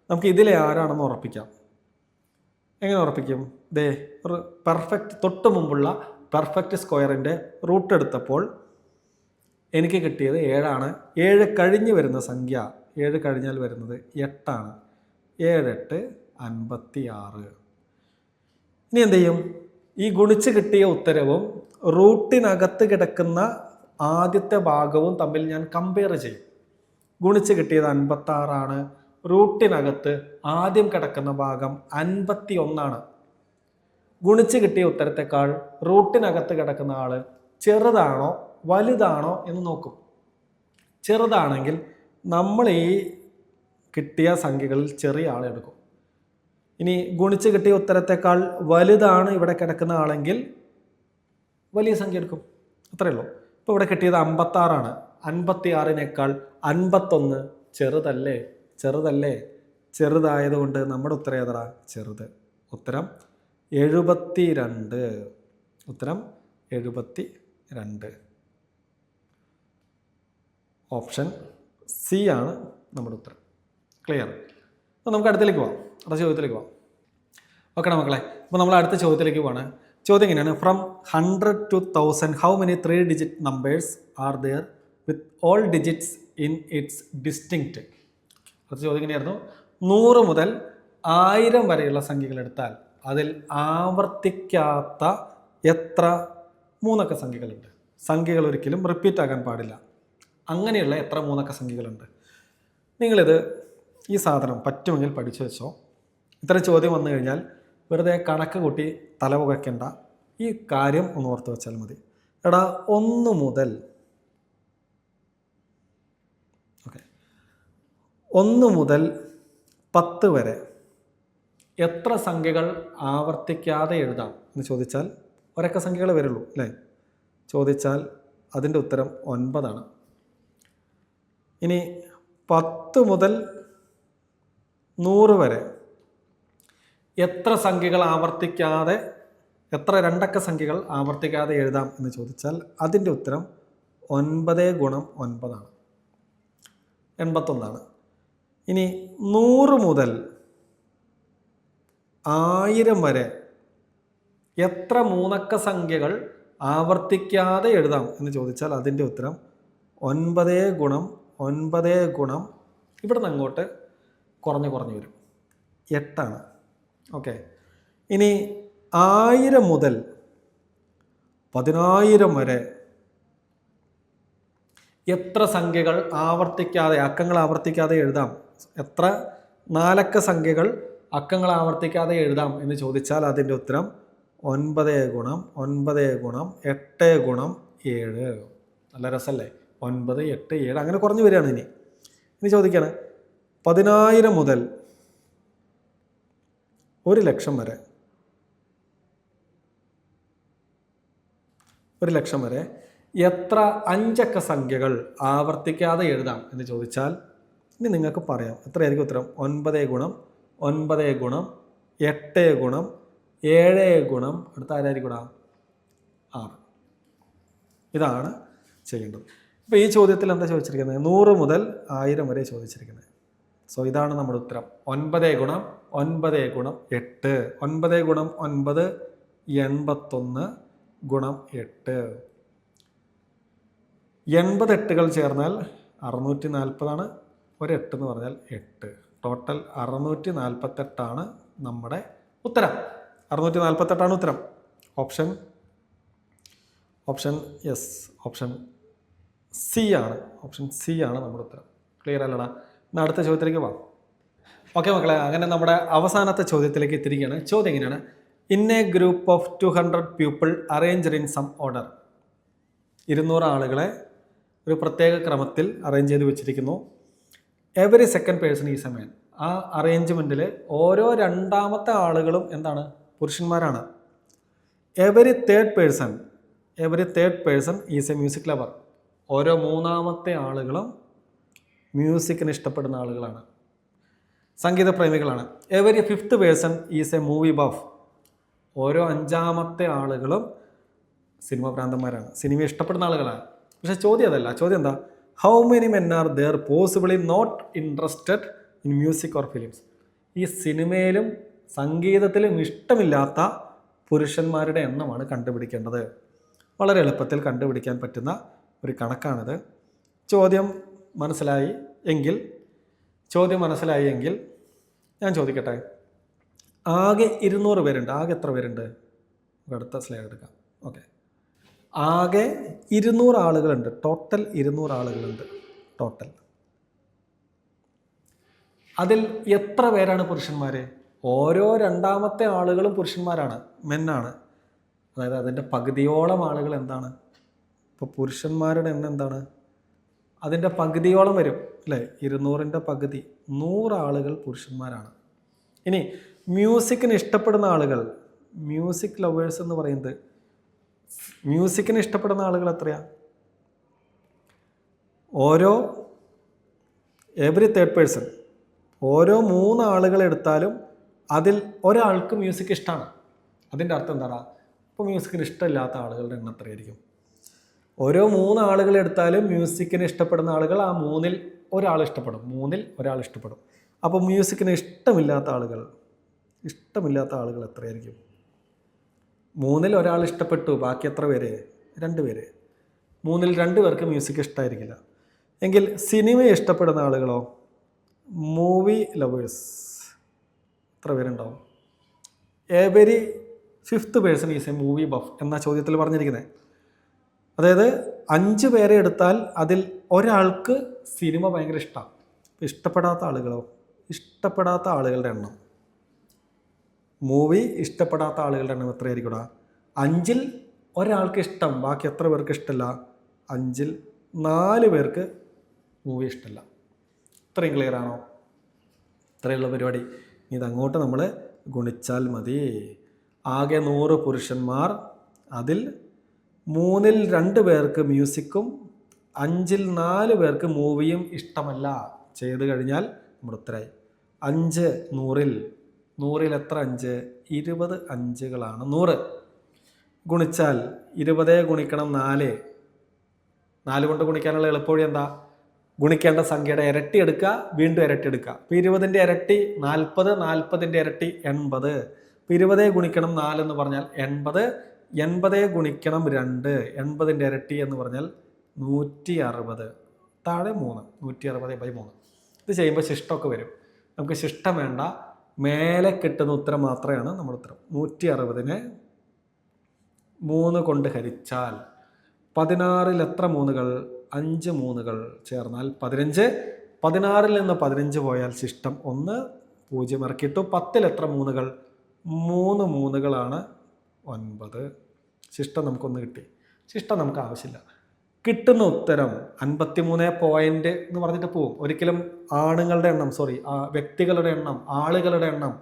നമുക്ക് ഇതിലെ ആരാണെന്ന് ഉറപ്പിക്കാം. എങ്ങനെ ഉറപ്പിക്കും? ഒരു പെർഫെക്റ്റ് തൊട്ട് മുമ്പുള്ള പെർഫെക്റ്റ് സ്ക്വയറിൻ്റെ റൂട്ട് എടുത്തപ്പോൾ എനിക്ക് കിട്ടിയത് 7 ആണ്. 7 കഴിഞ്ഞ് വരുന്ന സംഖ്യ, 7 കഴിഞ്ഞാൽ വരുന്നത് 8 ആണ്. 7 8 56. ഇനി എന്ത് ചെയ്യും? ഈ ഗുണിച്ച് കിട്ടിയ ഉത്തരവും റൂട്ടിനകത്ത് കിടക്കുന്ന ആദ്യത്തെ ഭാഗവും തമ്മിൽ ഞാൻ കമ്പയർ ചെയ്യും. ഗുണിച്ച് കിട്ടിയത് 56 ആണ്. റൂട്ടിനകത്ത് ആദ്യം കിടക്കുന്ന ഭാഗം 51 ആണ്. ഗുണിച്ച് കിട്ടിയ ഉത്തരത്തെക്കാൾ റൂട്ടിനകത്ത് കിടക്കുന്ന ആള് ചെറുതാണോ വലുതാണോ എന്ന് നോക്കും. ചെറുതാണെങ്കിൽ നമ്മൾ ഈ കിട്ടിയ സംഖ്യകളിൽ ചെറിയ ആളെ എടുക്കും. ഇനി ഗുണിച്ച് കിട്ടിയ ഉത്തരത്തെക്കാൾ വലുതാണ് ഇവിടെ കിടക്കുന്ന ആളെങ്കിൽ വലിയ സംഖ്യ എടുക്കും. അത്രയേ ഉള്ളൂ. ഇപ്പോൾ ഇവിടെ കിട്ടിയത് 56 ആണ്. 56നേക്കാൾ 51 ചെറുതല്ലേ? ചെറുതായതുകൊണ്ട് നമ്മുടെ ഉത്തരം ഏതാ? ചെറുത്. ഉത്തരം 72. ഉത്തരം 72. ഓപ്ഷൻ സി ആണ് നമ്മുടെ ഉത്തരം. ക്ലിയർ? അപ്പോൾ നമുക്ക് അടുത്ത ചോദ്യത്തിലേക്ക് പോവാം. ഓക്കെ മക്കളെ, അപ്പോൾ നമ്മൾ അടുത്ത ചോദ്യത്തിലേക്ക് പോവാണ്. ചോദ്യം എങ്ങനെയാണ്? From 100 to 1000 how many 3 digit numbers are there with all digits in its distinct? അടുത്ത ചോദ്യം എങ്ങനെയായിരുന്നു? 100 മുതൽ 1000 വരെയുള്ള സംഖ്യകൾ എടുത്താൽ അതിൽ ആവർത്തിക്കാത്ത എത്ര 3 അക്ക സംഖ്യകളുണ്ട്? സംഖ്യകൾ ഒരിക്കലും റിപ്പീറ്റ് ആകാൻ പാടില്ല. അങ്ങനെയുള്ള എത്ര 3 അക്ക സംഖ്യകളുണ്ട്? നിങ്ങളിത് ഈ സാധനം പറ്റുമെങ്കിൽ പഠിച്ചു വെച്ചോ. ഇത്തരം ചോദ്യം വന്നു കഴിഞ്ഞാൽ വെറുതെ കണക്ക് കൂട്ടി തലപുകയ്ക്കേണ്ട. ഈ കാര്യം ഒന്ന് ഓർത്ത് വെച്ചാൽ മതി. 1 മുതൽ 10 വരെ എത്ര സംഖ്യകൾ ആവർത്തിക്കാതെ എഴുതാം എന്ന് ചോദിച്ചാൽ ഒരൊക്കെ സംഖ്യകൾ വരുള്ളൂ അല്ലേ? ചോദിച്ചാൽ അതിൻ്റെ ഉത്തരം 9 ആണ്. ഇനി 10 മുതൽ 100 വരെ എത്ര സംഖ്യകൾ ആവർത്തിക്കാതെ, എത്ര 2 അക്ക സംഖ്യകൾ ആവർത്തിക്കാതെ എഴുതാം എന്ന് ചോദിച്ചാൽ അതിൻ്റെ ഉത്തരം 9 ഗുണം 9 ആണ്. 81 ആണ്. ഇനി 100 മുതൽ 1000 വരെ എത്ര 3 അക്ക സംഖ്യകൾ ആവർത്തിക്കാതെ എഴുതാം എന്ന് ചോദിച്ചാൽ അതിൻ്റെ ഉത്തരം 9 ഗുണം 9 ഗുണം ഇവിടെ നിന്ന് അങ്ങോട്ട് കുറഞ്ഞു വരും, 8 ആണ്. ഓക്കെ. ഇനി 1000 മുതൽ 10000 വരെ എത്ര സംഖ്യകൾ ആവർത്തിക്കാതെ, അക്കങ്ങൾ ആവർത്തിക്കാതെ എഴുതാം? എത്ര 4 അക്ക സംഖ്യകൾ അക്കങ്ങൾ ആവർത്തിക്കാതെ എഴുതാം എന്ന് ചോദിച്ചാൽ അതിൻ്റെ ഉത്തരം 9 ഗുണം 9 ഗുണം 8 ഗുണം 7. നല്ല രസമല്ലേ? 9 8 7 അങ്ങനെ കുറഞ്ഞു വരികയാണ്. ഇനി ചോദിക്കുകയാണ് 10000 മുതൽ 1,00,000 വരെ, 1,00,000 വരെ എത്ര 5 അക്ക സംഖ്യകൾ ആവർത്തിക്കാതെ എഴുതാം എന്ന് ചോദിച്ചാൽ ഇനി നിങ്ങൾക്ക് പറയാം എത്രയായിരിക്കും ഉത്തരം? 9 ഗുണം 9 ഗുണം 8 ഗുണം 7 ഗുണം അടുത്ത ആരായിരിക്കും 6. ഇതാണ് ചെയ്യേണ്ടത്. ഇപ്പോൾ ഈ ചോദ്യത്തിൽ എന്താ ചോദിച്ചിരിക്കുന്നത്? 100 മുതൽ 1000 വരെ ചോദിച്ചിരിക്കുന്നത്. സോ ഇതാണ് നമ്മുടെ ഉത്തരം. 9 ഗുണം 9 ഗുണം 8. 9 ഗുണം 9 81 ഗുണം 8. 80 8കൾ ചേർന്നാൽ 640 ആണ്. ഒരു 8 എന്ന് പറഞ്ഞാൽ 8. ടോട്ടൽ 648 ആണ് നമ്മുടെ ഉത്തരം. 648 ആണ് ഉത്തരം. ഓപ്ഷൻ യെസ്, ഓപ്ഷൻ സി ആണ്. ഓപ്ഷൻ സി ആണ് നമ്മുടെ ഉത്തരം. ക്ലിയർ അല്ലടാ? ഇന്ന് അടുത്ത ചോദ്യത്തിലേക്ക് പോകാം. ഓക്കെ മക്കളെ, അങ്ങനെ നമ്മുടെ അവസാനത്തെ ചോദ്യത്തിലേക്ക് എത്തിയിരിക്കുകയാണ്. ചോദ്യം എങ്ങനെയാണ്? In a group of 200 people arranged in some order. 200 ആളുകളെ ഒരു പ്രത്യേക ക്രമത്തിൽ അറേഞ്ച് ചെയ്ത് വെച്ചിരിക്കുന്നു. Every second person is a man. ആ അറേഞ്ച്മെൻറ്റിൽ ഓരോ രണ്ടാമത്തെ ആളുകളും എന്താണ്? പുരുഷന്മാരാണ്. Every third person is a music lover. ഓരോ മൂന്നാമത്തെ ആളുകളും മ്യൂസിക്കിന് ഇഷ്ടപ്പെടുന്ന ആളുകളാണ്, സംഗീത പ്രേമികളാണ്. Every fifth person is a movie buff. ഓരോ അഞ്ചാമത്തെ ആളുകളും സിനിമ ഭ്രാന്തന്മാരാണ്, സിനിമ ഇഷ്ടപ്പെടുന്ന ആളുകളാണ്. പക്ഷെ ചോദ്യം അതല്ല. ചോദ്യം എന്താ? How many men are there possibly not interested in music or films. ഈ സിനിമയിലും സംഗീതത്തിലും ഇഷ്ടമില്ലാത്ത പുരുഷന്മാരുടെ എണ്ണമാണ് കണ്ടുപിടിക്കേണ്ടത്. വളരെ എളുപ്പത്തിൽ കണ്ടുപിടിക്കാൻ പറ്റുന്ന ഒരു കണക്കാണിത്. ചോദ്യം മനസ്സിലായി എങ്കിൽ ഞാൻ ചോദിക്കട്ടെ, ആകെ 200 പേരുണ്ട്. ആകെ എത്ര പേരുണ്ട്? അടുത്ത സ്ലൈഡ് എടുക്കാം. ഓക്കെ, ആകെ 200 ആളുകളുണ്ട്. ടോട്ടൽ 200 ആളുകളുണ്ട് ടോട്ടൽ. അതിൽ എത്ര പേരാണ് പുരുഷന്മാർ? ഓരോ രണ്ടാമത്തെ ആളുകളും പുരുഷന്മാരാണ്, മെന്നാണ്. അതായത് അതിൻ്റെ പകുതിയോളം ആളുകൾ എന്താണ്? ഇപ്പോൾ പുരുഷന്മാരുടെ എണ്ണം എന്താണ്? അതിൻ്റെ പകുതിയോളം വരും അല്ലേ? 200ൻ്റെ പകുതി, 100 ആളുകൾ പുരുഷന്മാരാണ്. ഇനി മ്യൂസിക്കിന് ഇഷ്ടപ്പെടുന്ന ആളുകൾ, മ്യൂസിക് ലവേഴ്സ് എന്ന് പറയുന്നത്, മ്യൂസിക്കിന് ഇഷ്ടപ്പെടുന്ന ആളുകൾ എത്രയാണ്? എവറി തേർഡ് പേഴ്സൺ, ഓരോ 3 ആളുകൾ എടുത്താലും അതിൽ ഒരാൾക്ക് മ്യൂസിക് ഇഷ്ടമാണ്. അതിൻ്റെ അർത്ഥം എന്താണ്? ഇപ്പോൾ മ്യൂസിക്കിന് ഇഷ്ടമില്ലാത്ത ആളുകളുടെ എണ്ണം എത്രയായിരിക്കും? ഓരോ 3 ആളുകൾ എടുത്താലും മ്യൂസിക്കിന് ഇഷ്ടപ്പെടുന്ന ആളുകൾ ആ 3-ൽ ഒരാൾ ഇഷ്ടപ്പെടും. അപ്പോൾ മ്യൂസിക്കിന് ഇഷ്ടമില്ലാത്ത ആളുകൾ എത്രയായിരിക്കും? 3-ൽ ഒരാൾ ഇഷ്ടപ്പെട്ടു, ബാക്കി എത്ര പേര്? 2 പേര്. 3-ൽ 2 പേർക്ക് മ്യൂസിക് ഇഷ്ടമായിരിക്കില്ല. എങ്കിൽ സിനിമയെ ഇഷ്ടപ്പെടുന്ന ആളുകളോ? മൂവി ലവേഴ്സ് എത്ര പേരുണ്ടാവും? Every fifth person is a movie buff എന്ന ചോദ്യത്തിൽ പറഞ്ഞിരിക്കുന്നത്. അതായത് 5 പേരെ എടുത്താൽ അതിൽ ഒരാൾക്ക് സിനിമ ഭയങ്കര ഇഷ്ടമാണ്. ഇഷ്ടപ്പെടാത്ത ആളുകളോ? ഇഷ്ടപ്പെടാത്ത ആളുകളുടെ എണ്ണം, മൂവി ഇഷ്ടപ്പെടാത്ത ആളുകളുടെ എണ്ണം എത്രയായിരിക്കും? 5-ൽ ഒരാൾക്ക് ഇഷ്ടം, ബാക്കി എത്ര പേർക്ക് ഇഷ്ടമല്ല? 5-ൽ 4 പേർക്ക് മൂവി ഇഷ്ടമല്ല. ഇത്രയും ക്ലിയർ ആണോ? ഇത്രയുള്ള പരിപാടി. ഇതങ്ങോട്ട് നമ്മൾ ഗുണിച്ചാൽ മതി. ആകെ 100 പുരുഷന്മാർ, അതിൽ 3-ൽ 2 പേർക്ക് മ്യൂസിക്കും 5-ൽ 4 പേർക്ക് മൂവിയും ഇഷ്ടമല്ല. ചെയ്ത് കഴിഞ്ഞാൽ നമ്മുടെ ഉത്തരമായി. 5 100-ൽ എത്ര? 5 20 5കളാണ് 100. ഗുണിച്ചാൽ 20 ഗുണിക്കണം 4 കൊണ്ട് ഗുണിക്കാനുള്ള എളുപ്പവഴി എന്താ? ഗുണിക്കേണ്ട സംഖ്യയുടെ ഇരട്ടി എടുക്കുക, വീണ്ടും ഇരട്ടി എടുക്കുക. ഇപ്പോൾ 20ൻ്റെ ഇരട്ടി 40, 40ൻ്റെ ഇരട്ടി 80. ഇപ്പോൾ 20 ഗുണിക്കണം 4 എന്ന് പറഞ്ഞാൽ 80, 80 ഗുണിക്കണം 2, 80ൻ്റെ ഇരട്ടി എന്ന് പറഞ്ഞാൽ 160. താഴെ 3, 160/3. ഇത് ചെയ്യുമ്പോൾ ശിഷ്ടമൊക്കെ വരും. നമുക്ക് ശിഷ്ടം വേണ്ട, മേലെ കിട്ടുന്ന ഉത്തരം മാത്രമാണ് നമ്മുടെ ഉത്തരം. 160നെ 3 കൊണ്ട് ഹരിച്ചാൽ 16-ൽ എത്ര 3കൾ? 5 3കൾ ചേർന്നാൽ 15. 16-ൽ നിന്ന് 15 പോയാൽ ശിഷ്ടം 1, 0 ഇറക്കിയിട്ടു. 10-ൽ എത്ര 3കൾ? 3 3കളാണ് 9. ശിഷ്ടം നമുക്കൊന്ന് കിട്ടി. ശിഷ്ടം നമുക്ക് ആവശ്യമില്ല. കിട്ടുന്ന ഉത്തരം 53 പോയിന്റ് എന്ന് പറഞ്ഞിട്ട് പോവും. ഒരിക്കലും ആണുങ്ങളുടെ എണ്ണം, വ്യക്തികളുടെ എണ്ണം, ആളുകളുടെ എണ്ണം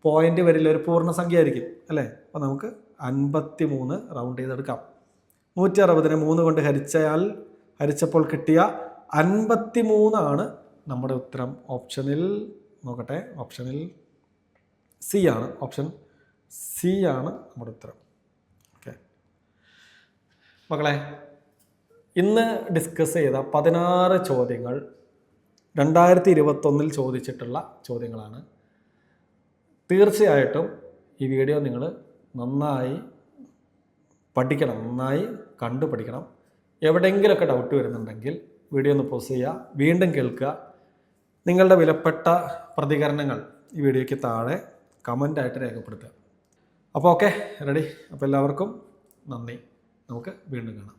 പോയിന്റ് വരില്ല, ഒരു പൂർണ്ണസംഖ്യ ആയിരിക്കും അല്ലേ? അപ്പോൾ നമുക്ക് 53 റൗണ്ട് ചെയ്തെടുക്കാം. 160നെ 3 കൊണ്ട് ഹരിച്ചപ്പോൾ കിട്ടിയ 53 നമ്മുടെ ഉത്തരം. ഓപ്ഷനിൽ നോക്കട്ടെ, ഓപ്ഷനിൽ സി ആണ്. ഓപ്ഷൻ സി ആണ് നമ്മുടെ ഉത്തരം. ഓക്കെ മക്കളെ, ഇന്ന് ഡിസ്കസ് ചെയ്ത 16 ചോദ്യങ്ങൾ 2021 ചോദിച്ചിട്ടുള്ള ചോദ്യങ്ങളാണ്. തീർച്ചയായിട്ടും ഈ വീഡിയോ നിങ്ങൾ നന്നായി പഠിക്കണം, നന്നായി കണ്ടു പഠിക്കണം. എവിടെയെങ്കിലുമൊക്കെ ഡൗട്ട് വരുന്നുണ്ടെങ്കിൽ വീഡിയോ ഒന്ന് പോസ് ചെയ്യുക, വീണ്ടും കേൾക്കുക. നിങ്ങളുടെ വിലപ്പെട്ട പ്രതികരണങ്ങൾ ഈ വീഡിയോയ്ക്ക് താഴെ കമൻ്റായിട്ട് രേഖപ്പെടുത്തുക. അപ്പോൾ ഓക്കെ, റെഡി? അപ്പോൾ എല്ലാവർക്കും നന്ദി. നമുക്ക് വീണ്ടും കാണാം.